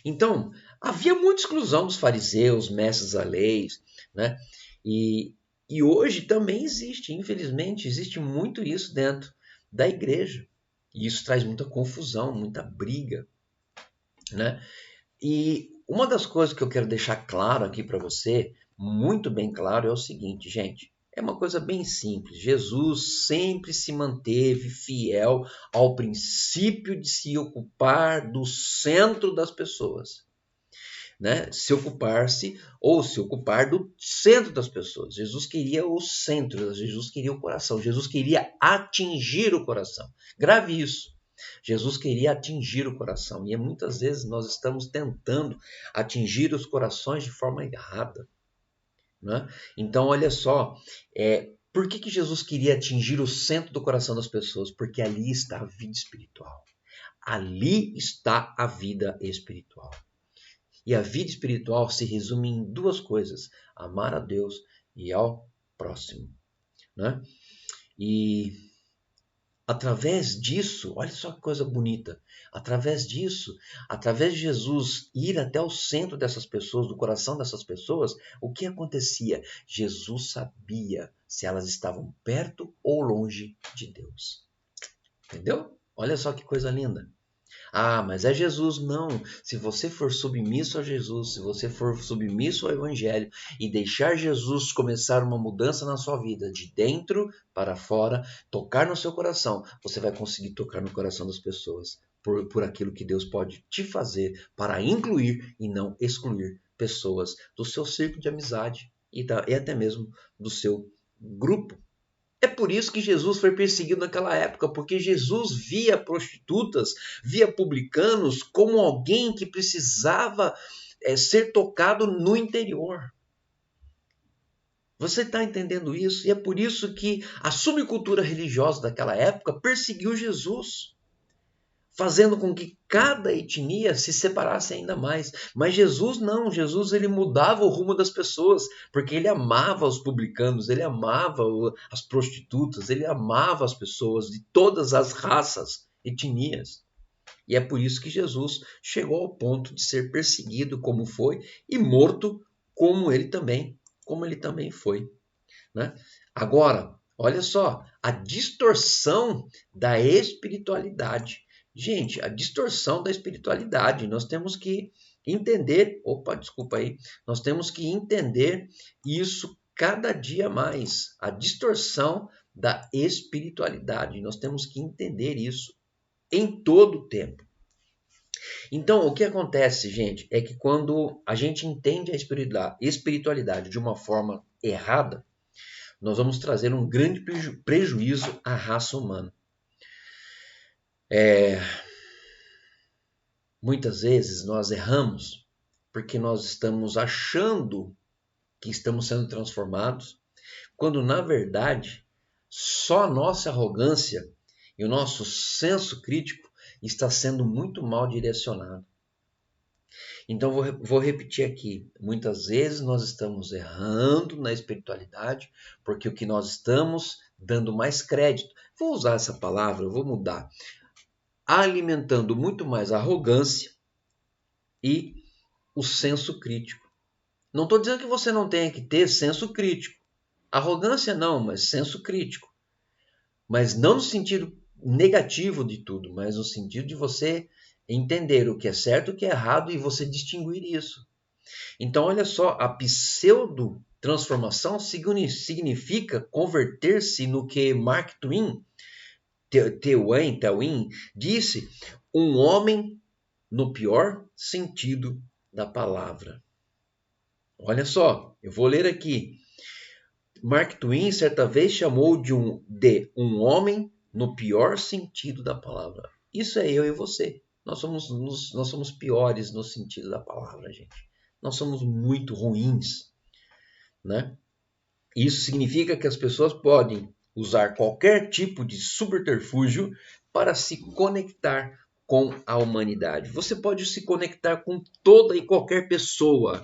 Então, havia muita exclusão dos fariseus, mestres da lei, né? E hoje também existe, infelizmente, existe muito isso dentro da igreja. E isso traz muita confusão, muita briga, né? E uma das coisas que eu quero deixar claro aqui para você, muito bem claro, é o seguinte, gente. É uma coisa bem simples. Jesus sempre se manteve fiel ao princípio de se ocupar do centro das pessoas. Né? Se ocupar do centro das pessoas. Jesus queria o centro, Jesus queria o coração, Jesus queria atingir o coração. Grave isso. Jesus queria atingir o coração e muitas vezes nós estamos tentando atingir os corações de forma errada. Né? Então, olha só, por que Jesus queria atingir o centro do coração das pessoas? Porque ali está a vida espiritual. Ali está a vida espiritual. E a vida espiritual se resume em duas coisas: amar a Deus e ao próximo. Né? E através disso, olha só que coisa bonita, através disso, através de Jesus ir até o centro dessas pessoas, do coração dessas pessoas, o que acontecia? Jesus sabia se elas estavam perto ou longe de Deus. Entendeu? Olha só que coisa linda. Ah, mas é Jesus. Não. Se você for submisso a Jesus, se você for submisso ao Evangelho e deixar Jesus começar uma mudança na sua vida, de dentro para fora, tocar no seu coração, você vai conseguir tocar no coração das pessoas por aquilo que Deus pode te fazer para incluir e não excluir pessoas do seu círculo de amizade e até mesmo do seu grupo. É por isso que Jesus foi perseguido naquela época, porque Jesus via prostitutas, via publicanos como alguém que precisava ser tocado no interior. Você está entendendo isso? E é por isso que a subcultura religiosa daquela época perseguiu Jesus, fazendo com que cada etnia se separasse ainda mais. Mas Jesus não, Jesus ele mudava o rumo das pessoas, porque ele amava os publicanos, ele amava as prostitutas, ele amava as pessoas de todas as raças, etnias. E é por isso que Jesus chegou ao ponto de ser perseguido como foi e morto como ele também foi, né? Agora, olha só, a distorção da espiritualidade. Gente, a distorção da espiritualidade. Nós temos que entender, nós temos que entender isso cada dia mais. A distorção da espiritualidade. Nós temos que entender isso em todo o tempo. Então, o que acontece, gente, é que quando a gente entende a espiritualidade de uma forma errada, nós vamos trazer um grande prejuízo à raça humana. Muitas vezes nós erramos porque nós estamos achando que estamos sendo transformados, quando na verdade só a nossa arrogância e o nosso senso crítico está sendo muito mal direcionado. Então vou repetir aqui, muitas vezes nós estamos errando na espiritualidade porque o que nós estamos dando mais crédito, vou usar essa palavra, eu vou mudar, alimentando muito mais a arrogância e o senso crítico. Não estou dizendo que você não tenha que ter senso crítico, arrogância não, mas senso crítico, mas não no sentido negativo de tudo, mas no sentido de você entender o que é certo e o que é errado e você distinguir isso. Então, olha só, a pseudo-transformação significa converter-se no que Mark Twain disse, um homem no pior sentido da palavra. Olha só, eu vou ler aqui. Mark Twain certa vez chamou de um homem no pior sentido da palavra. Isso é eu e você. Nós somos piores no sentido da palavra, gente. Nós somos muito ruins, né? Isso significa que as pessoas podem usar qualquer tipo de subterfúgio para se conectar com a humanidade. Você pode se conectar com toda e qualquer pessoa,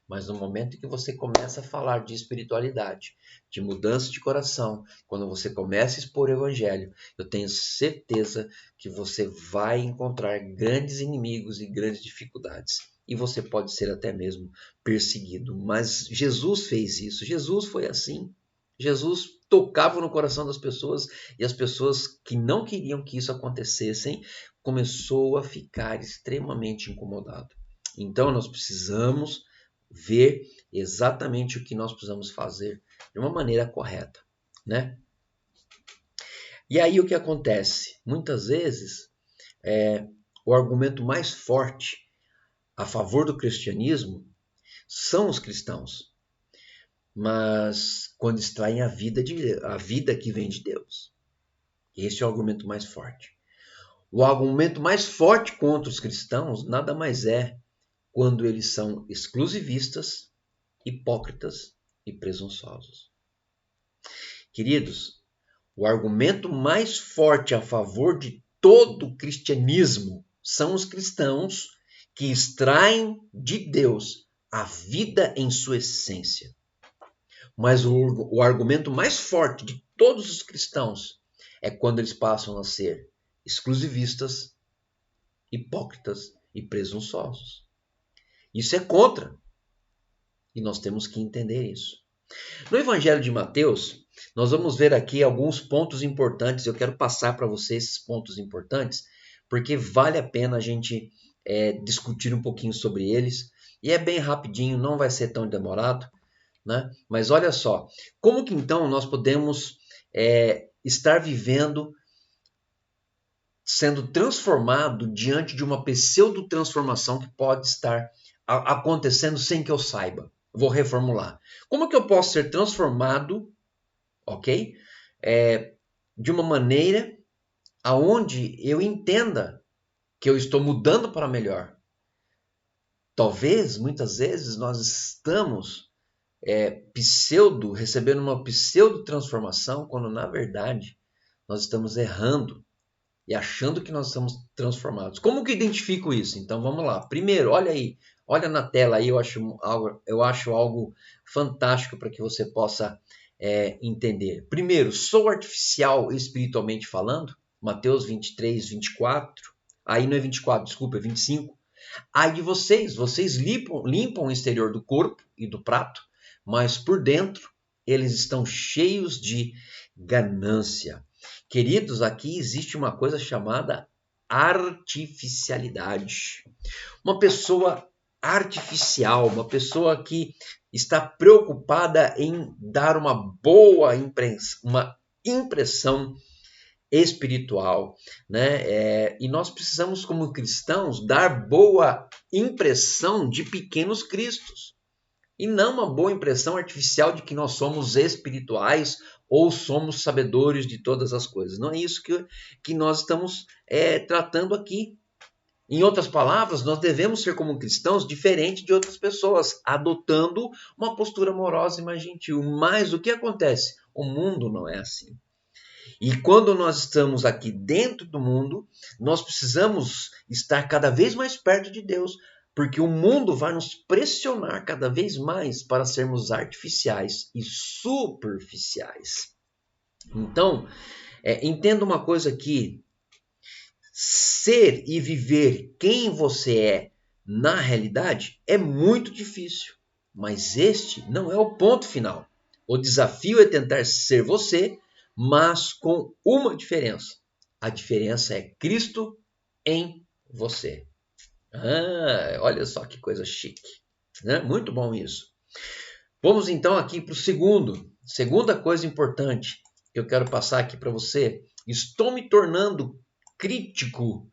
mas no momento que você começa a falar de espiritualidade, de mudança de coração, quando você começa a expor o evangelho, eu tenho certeza que você vai encontrar grandes inimigos e grandes dificuldades. E você pode ser até mesmo perseguido. Mas Jesus fez isso. Jesus foi assim. Jesus tocava no coração das pessoas e as pessoas que não queriam que isso acontecesse começou a ficar extremamente incomodado. Então nós precisamos ver exatamente o que nós precisamos fazer de uma maneira correta, né? E aí o que acontece? Muitas vezes o argumento mais forte a favor do cristianismo são os cristãos, mas quando extraem a vida que vem de Deus. Esse é o argumento mais forte. O argumento mais forte contra os cristãos nada mais é quando eles são exclusivistas, hipócritas e presunçosos. Queridos, o argumento mais forte a favor de todo o cristianismo são os cristãos que extraem de Deus a vida em sua essência. Mas o argumento mais forte de todos os cristãos é quando eles passam a ser exclusivistas, hipócritas e presunçosos. Isso é contra. E nós temos que entender isso. No Evangelho de Mateus, nós vamos ver aqui alguns pontos importantes. Eu quero passar para você esses pontos importantes porque vale a pena a gente discutir um pouquinho sobre eles. E é bem rapidinho, não vai ser tão demorado, né? Mas olha só, como que então nós podemos estar vivendo, sendo transformado diante de uma pseudo-transformação que pode estar acontecendo sem que eu saiba? Vou reformular. Como que eu posso ser transformado, ok? De uma maneira aonde eu entenda que eu estou mudando para melhor. Talvez, muitas vezes, nós estamos recebendo uma pseudo-transformação, quando na verdade nós estamos errando e achando que nós estamos transformados. Como que eu identifico isso? Então vamos lá. Primeiro, olha aí, olha na tela aí, eu acho algo fantástico para que você possa entender. Primeiro, sou artificial espiritualmente falando? Mateus 23, 24. Aí não é 24, desculpa, é 25. Ai de vocês limpam o exterior do corpo e do prato, mas por dentro eles estão cheios de ganância. Queridos, aqui existe uma coisa chamada artificialidade. Uma pessoa artificial, uma pessoa que está preocupada em dar uma boa impressão espiritual, né? E nós precisamos, como cristãos, dar boa impressão de pequenos cristos. E não uma boa impressão artificial de que nós somos espirituais ou somos sabedores de todas as coisas. Não é isso que nós estamos tratando aqui. Em outras palavras, nós devemos ser como cristãos diferente de outras pessoas, adotando uma postura amorosa e mais gentil. Mas o que acontece? O mundo não é assim. E quando nós estamos aqui dentro do mundo, nós precisamos estar cada vez mais perto de Deus, porque o mundo vai nos pressionar cada vez mais para sermos artificiais e superficiais. Então, entenda uma coisa aqui. Ser e viver quem você é na realidade é muito difícil, mas este não é o ponto final. O desafio é tentar ser você, mas com uma diferença. A diferença é Cristo em você. Olha só que coisa chique, né? Muito bom isso. Vamos então aqui para o segunda coisa importante que eu quero passar aqui para você. Estou me tornando crítico,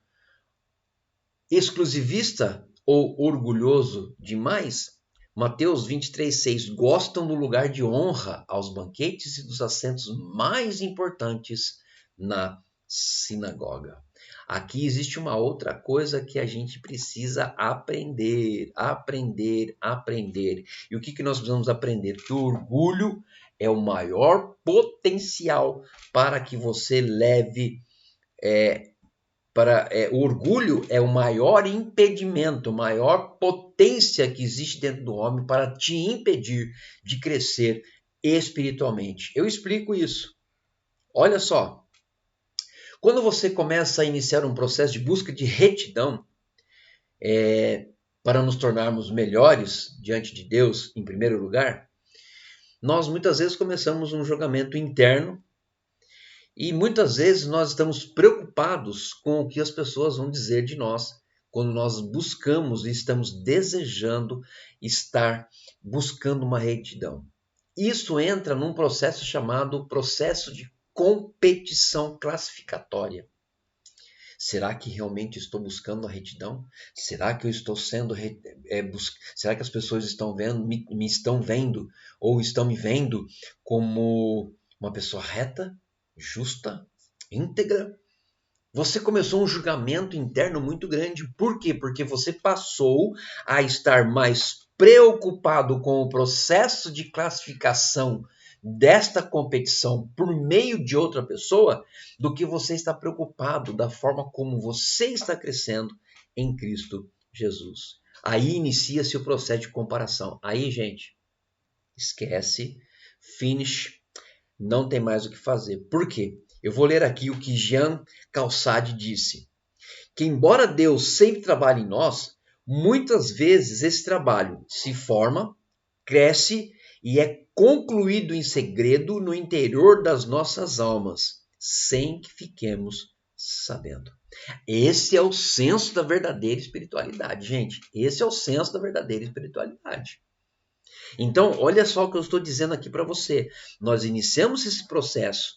exclusivista ou orgulhoso demais? Mateus 23:6. Gostam do lugar de honra aos banquetes e dos assentos mais importantes na sinagoga. Aqui existe uma outra coisa que a gente precisa aprender. E o que nós precisamos aprender? Que o orgulho é o maior potencial para que você leve... o orgulho é o maior impedimento, a maior potência que existe dentro do homem para te impedir de crescer espiritualmente. Eu explico isso. Olha só. Quando você começa a iniciar um processo de busca de retidão, para nos tornarmos melhores diante de Deus, em primeiro lugar, nós muitas vezes começamos um julgamento interno e muitas vezes nós estamos preocupados com o que as pessoas vão dizer de nós quando nós buscamos e estamos desejando estar buscando uma retidão. Isso entra num processo chamado processo de competição classificatória. Será que realmente estou buscando a retidão? Será que eu estou sendo... Será que as pessoas estão vendo, me estão vendo ou estão me vendo como uma pessoa reta, justa, íntegra? Você começou um julgamento interno muito grande. Por quê? Porque você passou a estar mais preocupado com o processo de classificação desta competição por meio de outra pessoa do que você está preocupado da forma como você está crescendo em Cristo Jesus. Aí inicia-se o processo de comparação. Aí, gente, esquece, finish, não tem mais o que fazer. Por quê? Eu vou ler aqui o que Jean Calçade disse, que embora Deus sempre trabalhe em nós, muitas vezes esse trabalho se forma, cresce e é concluído em segredo no interior das nossas almas, sem que fiquemos sabendo. Esse é o senso da verdadeira espiritualidade, gente. Esse é o senso da verdadeira espiritualidade. Então, olha só o que eu estou dizendo aqui para você. Nós iniciamos esse processo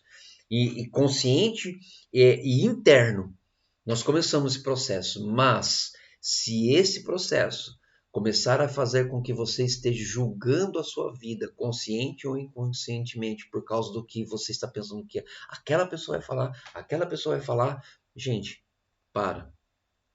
e consciente e interno. Nós começamos esse processo, mas se esse processo começar a fazer com que você esteja julgando a sua vida, consciente ou inconscientemente, por causa do que você está pensando que aquela pessoa vai falar, gente, para.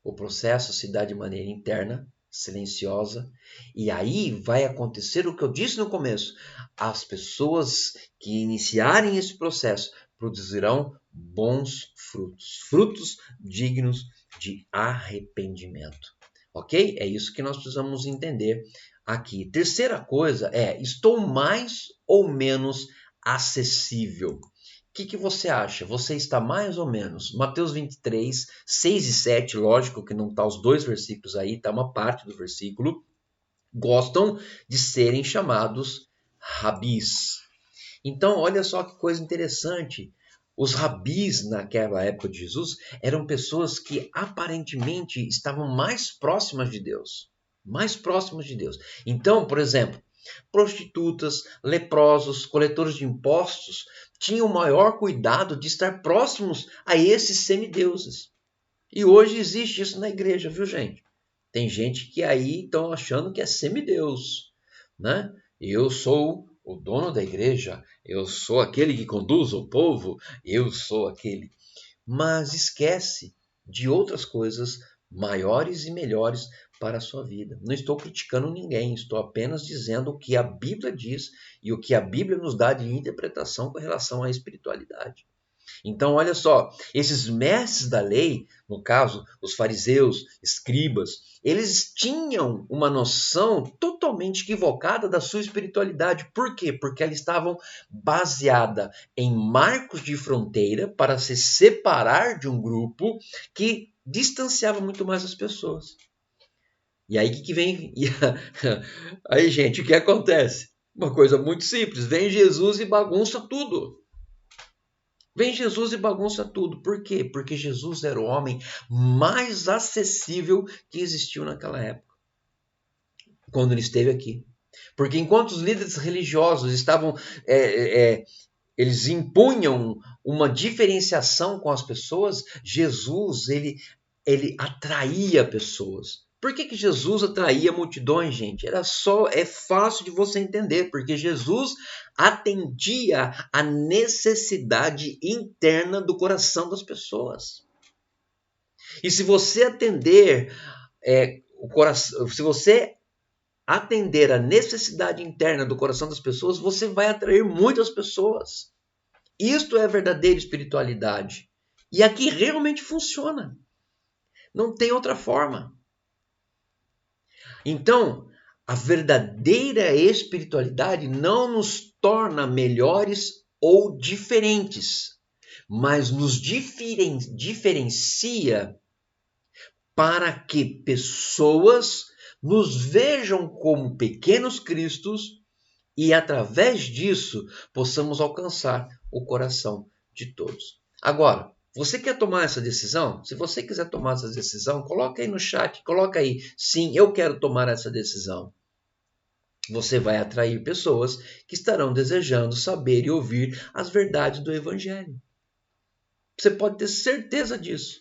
O processo se dá de maneira interna, silenciosa, e aí vai acontecer o que eu disse no começo. As pessoas que iniciarem esse processo produzirão bons frutos, frutos dignos de arrependimento. Ok? É isso que nós precisamos entender aqui. Terceira coisa é, estou mais ou menos acessível. O que você acha? Você está mais ou menos? Mateus 23, 6 e 7, lógico que não está os dois versículos aí, está uma parte do versículo, gostam de serem chamados rabis. Então, olha só que coisa interessante. Os rabis naquela época de Jesus eram pessoas que aparentemente estavam mais próximas de Deus. Mais próximas de Deus. Então, por exemplo, prostitutas, leprosos, coletores de impostos tinham o maior cuidado de estar próximos a esses semideuses. E hoje existe isso na igreja, viu, gente? Tem gente que aí estão achando que é semideus, né? Eu sou o dono da igreja, eu sou aquele que conduz o povo, eu sou aquele. Mas esquece de outras coisas maiores e melhores para a sua vida. Não estou criticando ninguém, estou apenas dizendo o que a Bíblia diz e o que a Bíblia nos dá de interpretação com relação à espiritualidade. Então, olha só, esses mestres da lei, no caso, os fariseus, escribas, eles tinham uma noção totalmente equivocada da sua espiritualidade. Por quê? Porque elas estavam baseadas em marcos de fronteira para se separar de um grupo que distanciava muito mais as pessoas. E aí o que vem? Aí, gente, o que acontece? Uma coisa muito simples, vem Jesus e bagunça tudo. Vem Jesus e bagunça tudo. Por quê? Porque Jesus era o homem mais acessível que existiu naquela época, quando ele esteve aqui. Porque enquanto os líderes religiosos estavam, eles impunham uma diferenciação com as pessoas, Jesus, ele atraía pessoas. Por que Jesus atraía multidões, gente? É fácil de você entender, porque Jesus atendia a necessidade interna do coração das pessoas. E se você atender o coração, se você atender a necessidade interna do coração das pessoas, você vai atrair muitas pessoas. Isto é a verdadeira espiritualidade. E aqui realmente funciona. Não tem outra forma. Então, a verdadeira espiritualidade não nos torna melhores ou diferentes, mas nos diferencia para que pessoas nos vejam como pequenos cristos e, através disso, possamos alcançar o coração de todos. Agora, você quer tomar essa decisão? Se você quiser tomar essa decisão, coloca aí no chat, coloca aí, sim, eu quero tomar essa decisão. Você vai atrair pessoas que estarão desejando saber e ouvir as verdades do Evangelho. Você pode ter certeza disso.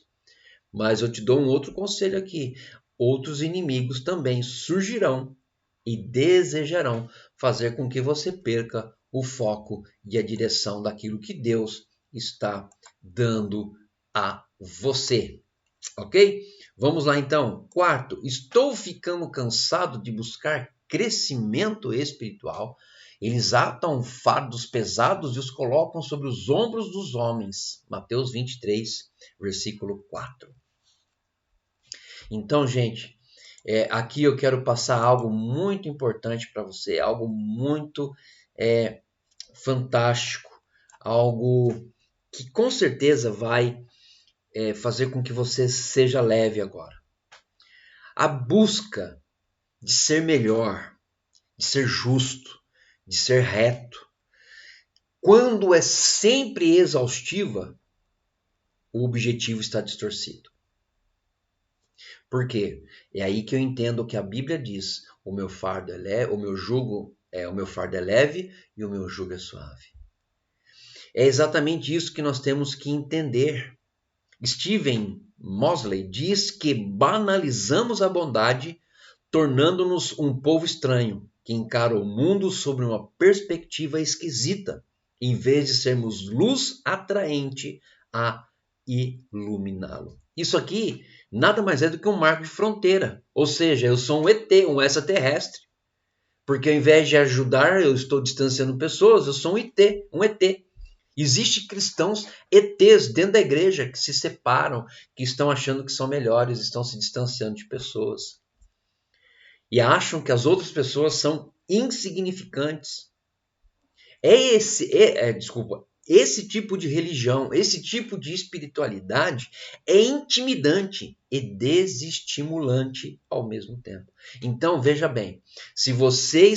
Mas eu te dou um outro conselho aqui. Outros inimigos também surgirão e desejarão fazer com que você perca o foco e a direção daquilo que Deus está dando a você. Ok? Vamos lá então. Quarto, estou ficando cansado de buscar crescimento espiritual. Eles atam fardos pesados e os colocam sobre os ombros dos homens. Mateus 23, versículo 4. Então, gente, aqui eu quero passar algo muito importante para você, algo muito fantástico, algo que com certeza vai fazer com que você seja leve agora. A busca de ser melhor, de ser justo, de ser reto, quando é sempre exaustiva, o objetivo está distorcido. Por quê? É aí que eu entendo que a Bíblia diz: o meu fardo é leve, o meu fardo é leve e o meu jugo é suave. É exatamente isso que nós temos que entender. Stephen Mosley diz que banalizamos a bondade, tornando-nos um povo estranho, que encara o mundo sobre uma perspectiva esquisita, em vez de sermos luz atraente a iluminá-lo. Isso aqui nada mais é do que um marco de fronteira, ou seja, eu sou um ET, um extraterrestre, porque ao invés de ajudar, eu estou distanciando pessoas, eu sou um ET, um ET. Existem cristãos ETs dentro da igreja que se separam, que estão achando que são melhores, estão se distanciando de pessoas. E acham que as outras pessoas são insignificantes. Esse tipo de religião, esse tipo de espiritualidade é intimidante e desestimulante ao mesmo tempo. Então, veja bem, se você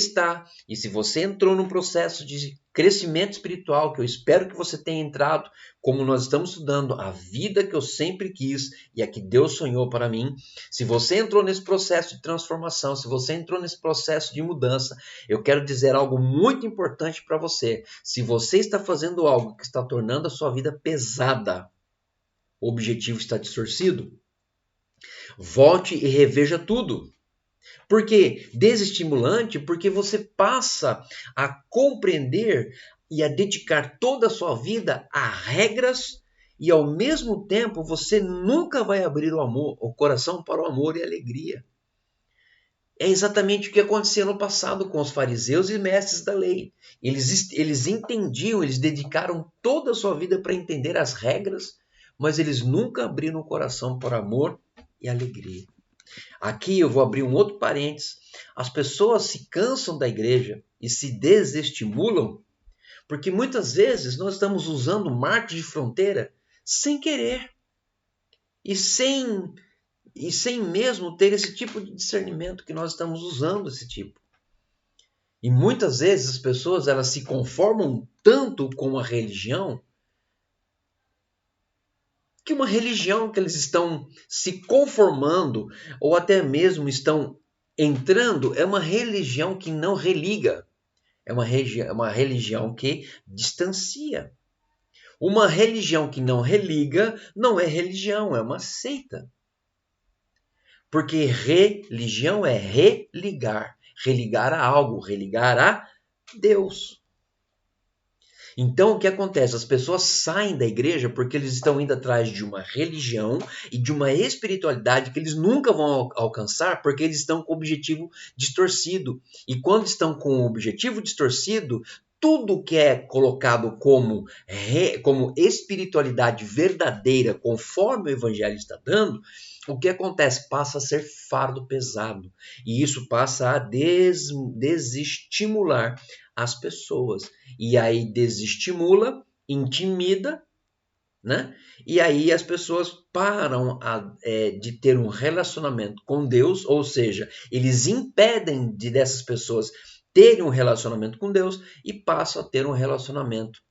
entrou num processo de crescimento espiritual, que eu espero que você tenha entrado, como nós estamos estudando a vida que eu sempre quis e a que Deus sonhou para mim, se você entrou nesse processo de transformação, se você entrou nesse processo de mudança, eu quero dizer algo muito importante para você. Se você está fazendo algo que está tornando a sua vida pesada, o objetivo está distorcido, volte e reveja tudo. Por quê? Desestimulante, porque você passa a compreender e a dedicar toda a sua vida a regras e ao mesmo tempo você nunca vai abrir o coração para o amor e a alegria. É exatamente o que acontecia no passado com os fariseus e mestres da lei. Eles entendiam, eles dedicaram toda a sua vida para entender as regras, mas eles nunca abriram o coração para amor e alegria. Aqui eu vou abrir um outro parênteses. As pessoas se cansam da igreja e se desestimulam porque muitas vezes nós estamos usando marcos de fronteira sem querer e sem mesmo ter esse tipo de discernimento que nós estamos usando esse tipo. E muitas vezes as pessoas elas se conformam tanto com a religião que uma religião que eles estão se conformando ou até mesmo estão entrando é uma religião que não religa. É uma religião que distancia. Uma religião que não religa não é religião, é uma seita. Porque religião é religar. Religar a algo, religar a Deus. Então, o que acontece? As pessoas saem da igreja porque eles estão indo atrás de uma religião e de uma espiritualidade que eles nunca vão alcançar porque eles estão com o objetivo distorcido. E quando estão com o objetivo distorcido, tudo que é colocado como espiritualidade verdadeira, conforme o evangelho está dando, o que acontece? Passa a ser fardo pesado. E isso passa a desestimular as pessoas. E aí desestimula, intimida, né? E aí as pessoas param de ter um relacionamento com Deus, ou seja, eles impedem dessas pessoas terem um relacionamento com Deus e passam a ter um relacionamento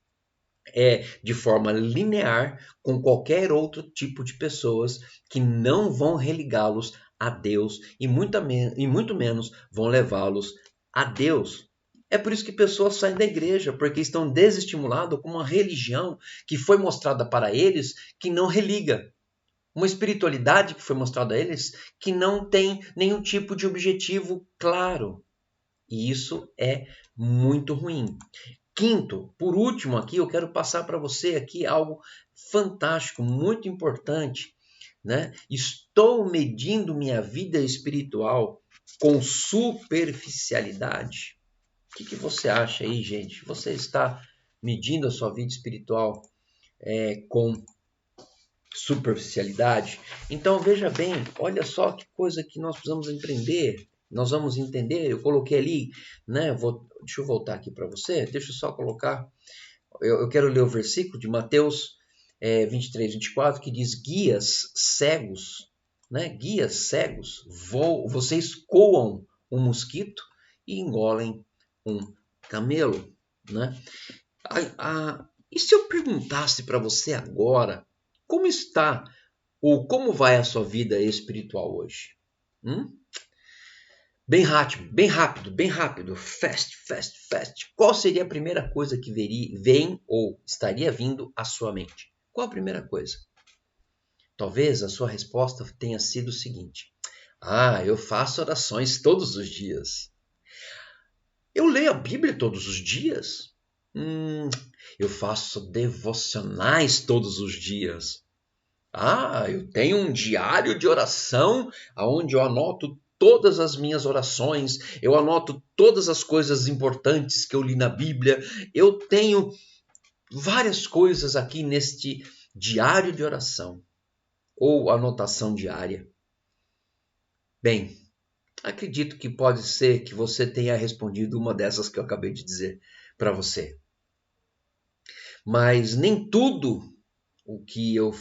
de forma linear com qualquer outro tipo de pessoas que não vão religá-los a Deus e muito menos vão levá-los a Deus. É por isso que pessoas saem da igreja, porque estão desestimulados com uma religião que foi mostrada para eles que não religa. Uma espiritualidade que foi mostrada a eles que não tem nenhum tipo de objetivo claro. E isso é muito ruim. Quinto, por último aqui, eu quero passar para você aqui algo fantástico, muito importante, né? Estou medindo minha vida espiritual com superficialidade. O que você acha aí, gente? Você está medindo a sua vida espiritual com superficialidade? Então, veja bem, olha só que coisa que nós precisamos aprender. Nós vamos entender, eu coloquei ali, né? Deixa eu voltar aqui para você, deixa eu só colocar. Eu quero ler o versículo de Mateus 23, 24, que diz: guias cegos, né? Guias cegos, vocês coam um mosquito e engolem um camelo, né? E se eu perguntasse para você agora, Como está ou como vai a sua vida espiritual hoje? Bem rápido. Fast. Qual seria a primeira coisa que vem ou estaria vindo à sua mente? Qual a primeira coisa? Talvez a sua resposta tenha sido o seguinte: eu faço orações todos os dias. Eu leio a Bíblia todos os dias. Eu faço devocionais todos os dias. Eu tenho um diário de oração onde eu anoto todas as minhas orações, eu anoto todas as coisas importantes que eu li na Bíblia. Eu tenho várias coisas aqui neste diário de oração ou anotação diária. Bem, acredito que pode ser que você tenha respondido uma dessas que eu acabei de dizer para você. Mas nem tudo o que eu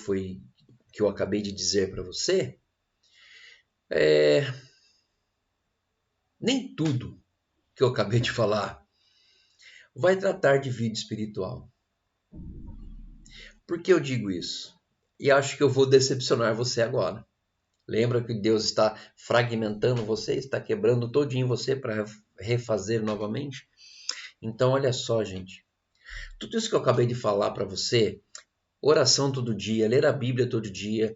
acabei de dizer para você, nem tudo que eu acabei de falar vai tratar de vida espiritual. Por que eu digo isso? E acho que eu vou decepcionar você agora. Lembra que Deus está fragmentando você, está quebrando todinho você para refazer novamente? Então, olha só, gente. Tudo isso que eu acabei de falar para você, oração todo dia, ler a Bíblia todo dia,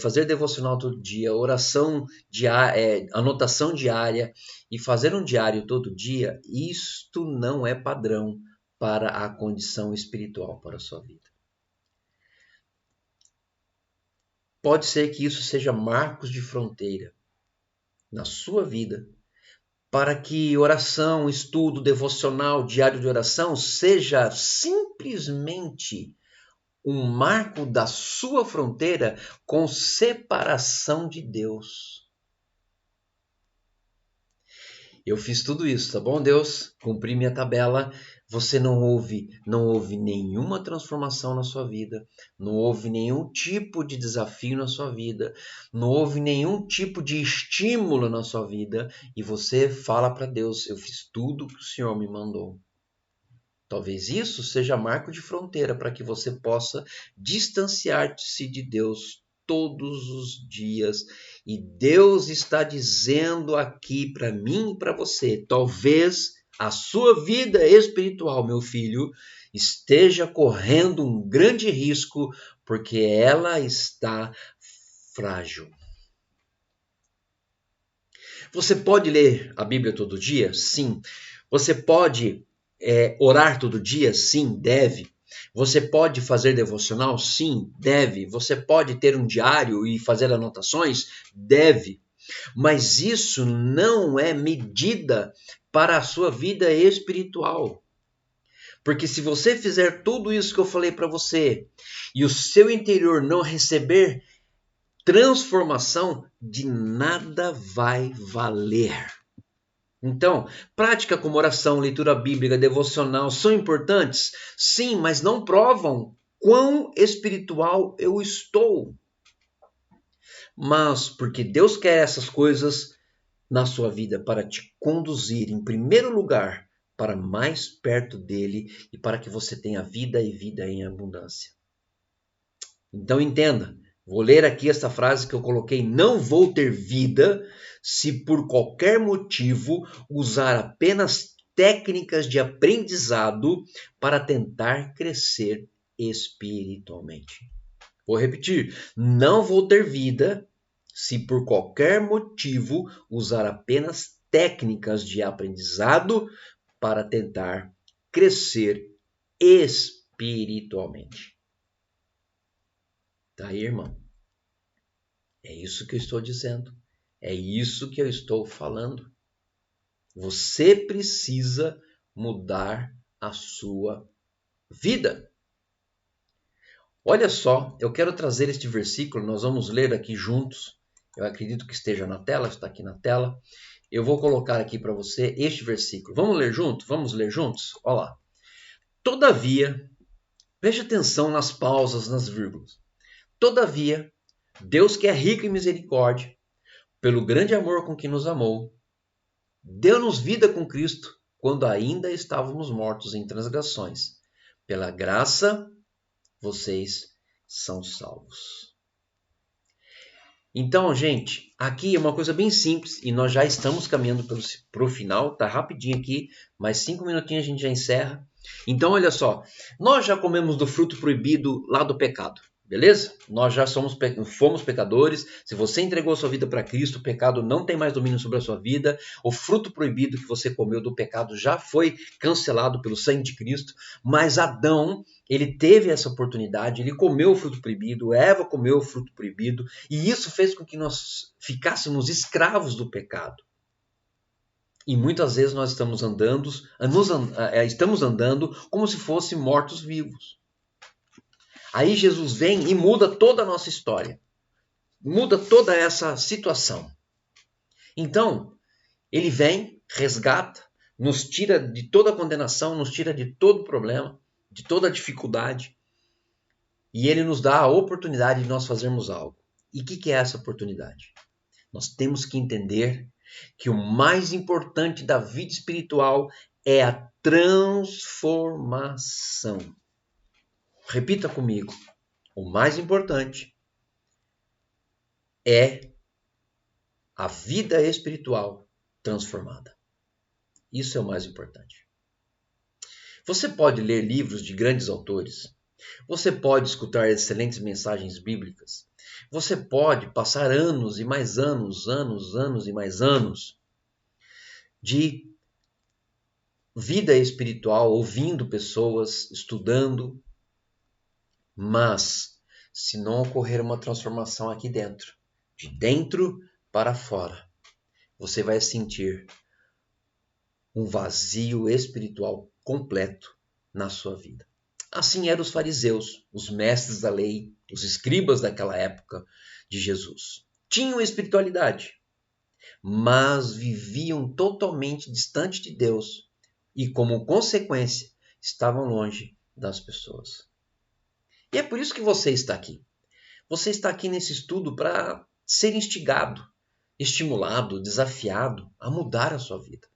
fazer devocional todo dia, oração diária, anotação diária e fazer um diário todo dia, isto não é padrão para a condição espiritual para a sua vida. Pode ser que isso seja marcos de fronteira na sua vida, para que oração, estudo, devocional, diário de oração seja simplesmente um marco da sua fronteira com separação de Deus. Eu fiz tudo isso, tá bom, Deus? Cumpri minha tabela. Você não houve nenhuma transformação na sua vida, não houve nenhum tipo de desafio na sua vida, não houve nenhum tipo de estímulo na sua vida, e você fala para Deus: eu fiz tudo que o Senhor me mandou. Talvez isso seja marco de fronteira para que você possa distanciar-se de Deus todos os dias. E Deus está dizendo aqui para mim e para você: talvez a sua vida espiritual, meu filho, esteja correndo um grande risco, porque ela está frágil. Você pode ler a Bíblia todo dia? Sim. Você pode orar todo dia? Sim, deve. Você pode fazer devocional? Sim, deve. Você pode ter um diário e fazer anotações? Deve. Mas isso não é medida para a sua vida espiritual. Porque se você fizer tudo isso que eu falei para você e o seu interior não receber transformação, de nada vai valer. Então, prática como oração, leitura bíblica, devocional são importantes? Sim, mas não provam quão espiritual eu estou. Mas porque Deus quer essas coisas na sua vida para te conduzir, em primeiro lugar, para mais perto dele e para que você tenha vida e vida em abundância. Então entenda, vou ler aqui essa frase que eu coloquei: não vou ter vida se por qualquer motivo usar apenas técnicas de aprendizado para tentar crescer espiritualmente. Vou repetir, não vou ter vida se por qualquer motivo usar apenas técnicas de aprendizado para tentar crescer espiritualmente. Tá aí, irmão? É isso que eu estou dizendo. É isso que eu estou falando. Você precisa mudar a sua vida. Olha só, eu quero trazer este versículo, nós vamos ler aqui juntos. Eu acredito que esteja na tela, está aqui na tela. Eu vou colocar aqui para você este versículo. Vamos ler junto? Vamos ler juntos? Olha lá. Todavia, preste atenção nas pausas, nas vírgulas. Todavia, Deus, que é rico em misericórdia, pelo grande amor com que nos amou, deu-nos vida com Cristo quando ainda estávamos mortos em transgressões. Pela graça, vocês são salvos. Então, gente, aqui é uma coisa bem simples e nós já estamos caminhando para o final, tá rapidinho aqui, mais 5 minutinhos a gente já encerra. Então, olha só, nós já comemos do fruto proibido lá do pecado, beleza? Nós já fomos pecadores. Se você entregou a sua vida para Cristo, o pecado não tem mais domínio sobre a sua vida. O fruto proibido que você comeu do pecado já foi cancelado pelo sangue de Cristo, mas Adão, ele teve essa oportunidade, ele comeu o fruto proibido, Eva comeu o fruto proibido, e isso fez com que nós ficássemos escravos do pecado. E muitas vezes nós estamos andando como se fossem mortos-vivos. Aí Jesus vem e muda toda a nossa história. Muda toda essa situação. Então, ele vem, resgata, nos tira de toda a condenação, nos tira de todo problema, de toda a dificuldade. E ele nos dá a oportunidade de nós fazermos algo. E o que é essa oportunidade? Nós temos que entender que o mais importante da vida espiritual é a transformação. Repita comigo. O mais importante é a vida espiritual transformada. Isso é o mais importante. Você pode ler livros de grandes autores. Você pode escutar excelentes mensagens bíblicas. Você pode passar anos e mais anos e mais anos de vida espiritual, ouvindo pessoas, estudando. Mas, se não ocorrer uma transformação aqui dentro, de dentro para fora, você vai sentir um vazio espiritual completo na sua vida. Assim eram os fariseus, os mestres da lei, os escribas daquela época de Jesus. Tinham espiritualidade, mas viviam totalmente distante de Deus e, como consequência, estavam longe das pessoas. E é por isso que você está aqui. Você está aqui nesse estudo para ser instigado, estimulado, desafiado a mudar a sua vida.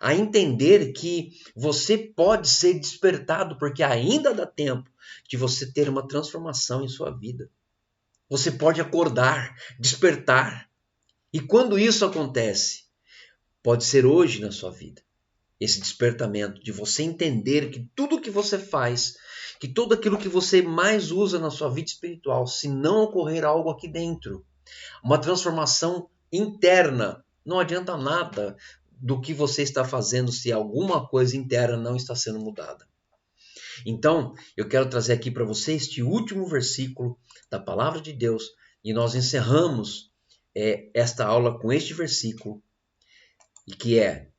A entender que você pode ser despertado, porque ainda dá tempo de você ter uma transformação em sua vida. Você pode acordar, despertar. E quando isso acontece, pode ser hoje na sua vida. Esse despertamento de você entender que tudo que você faz, que tudo aquilo que você mais usa na sua vida espiritual, se não ocorrer algo aqui dentro, uma transformação interna, não adianta nada do que você está fazendo se alguma coisa interna não está sendo mudada. Então, eu quero trazer aqui para você este último versículo da palavra de Deus e nós encerramos esta aula com este versículo, e que é: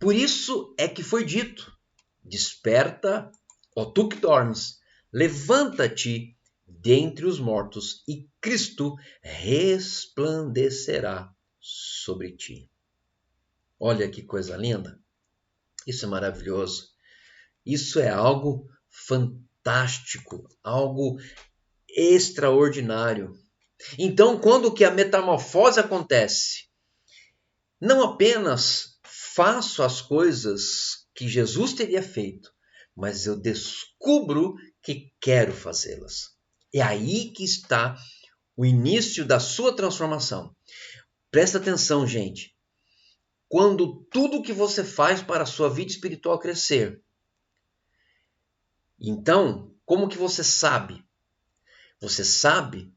por isso é que foi dito, desperta, ó tu que dormes, levanta-te dentre os mortos e Cristo resplandecerá sobre ti. Olha que coisa linda. Isso é maravilhoso. Isso é algo fantástico, algo extraordinário. Então, quando que a metamorfose acontece, não apenas faço as coisas que Jesus teria feito, mas eu descubro que quero fazê-las. É aí que está o início da sua transformação. Presta atenção, gente. Quando tudo que você faz para a sua vida espiritual crescer, então, como que você sabe? Você sabe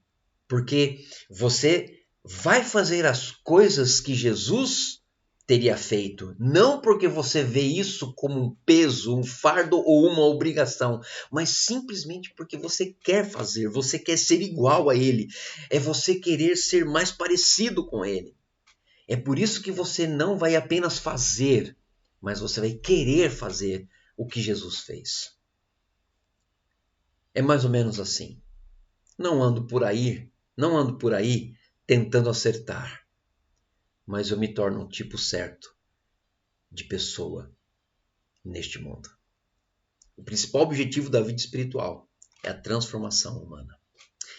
porque você vai fazer as coisas que Jesus teria feito, não porque você vê isso como um peso, um fardo ou uma obrigação, mas simplesmente porque você quer fazer, você quer ser igual a Ele, é você querer ser mais parecido com Ele. É por isso que você não vai apenas fazer, mas você vai querer fazer o que Jesus fez. É mais ou menos assim. Não ando por aí tentando acertar, mas eu me torno um tipo certo de pessoa neste mundo. O principal objetivo da vida espiritual é a transformação humana.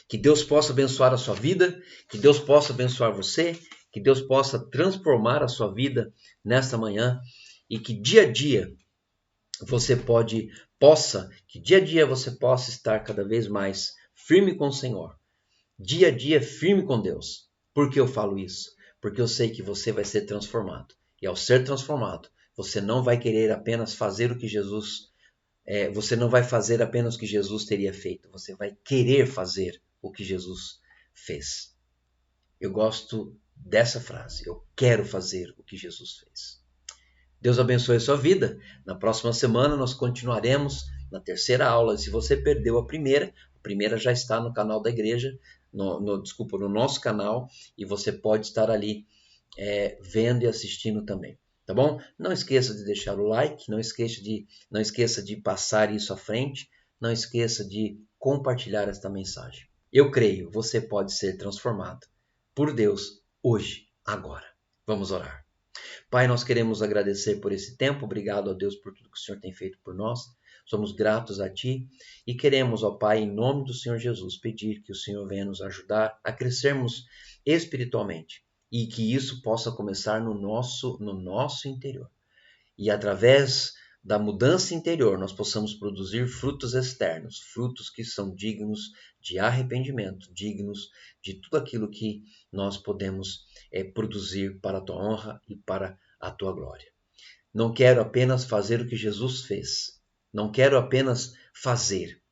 Que Deus possa abençoar a sua vida, que Deus possa abençoar você, que Deus possa transformar a sua vida nesta manhã e que dia a dia você possa estar cada vez mais firme com o Senhor. Dia a dia firme com Deus. Por que eu falo isso? Porque eu sei que você vai ser transformado. E ao ser transformado, você não vai querer apenas fazer o que você não vai fazer apenas o que Jesus teria feito. Você vai querer fazer o que Jesus fez. Eu gosto dessa frase. Eu quero fazer o que Jesus fez. Deus abençoe a sua vida. Na próxima semana nós continuaremos na terceira aula. Se você perdeu a primeira já está no canal da igreja, no nosso canal, e você pode estar ali vendo e assistindo também. Tá bom? Não esqueça de deixar o like, não esqueça de passar isso à frente, não esqueça de compartilhar esta mensagem. Eu creio, você pode ser transformado por Deus hoje, agora. Vamos orar. Pai, nós queremos agradecer por esse tempo. Obrigado a Deus por tudo que o Senhor tem feito por nós. Somos gratos a Ti e queremos, ó Pai, em nome do Senhor Jesus, pedir que o Senhor venha nos ajudar a crescermos espiritualmente e que isso possa começar no nosso interior. E através da mudança interior nós possamos produzir frutos externos, frutos que são dignos de arrependimento, dignos de tudo aquilo que nós podemos produzir para a Tua honra e para a Tua glória. Não quero apenas fazer o que Jesus fez, não quero apenas fazer,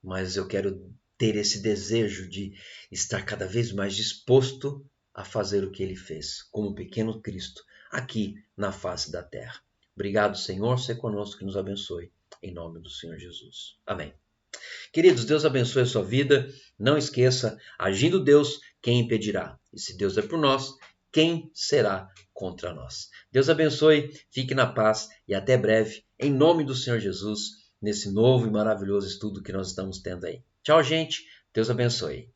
mas eu quero ter esse desejo de estar cada vez mais disposto a fazer o que Ele fez, como um pequeno Cristo, aqui na face da terra. Obrigado, Senhor, ser conosco, que nos abençoe. Em nome do Senhor Jesus. Amém. Queridos, Deus abençoe a sua vida. Não esqueça, agindo Deus, quem impedirá? E se Deus é por nós, quem será contra nós? Deus abençoe, fique na paz e até breve, em nome do Senhor Jesus, nesse novo e maravilhoso estudo que nós estamos tendo aí. Tchau, gente. Deus abençoe.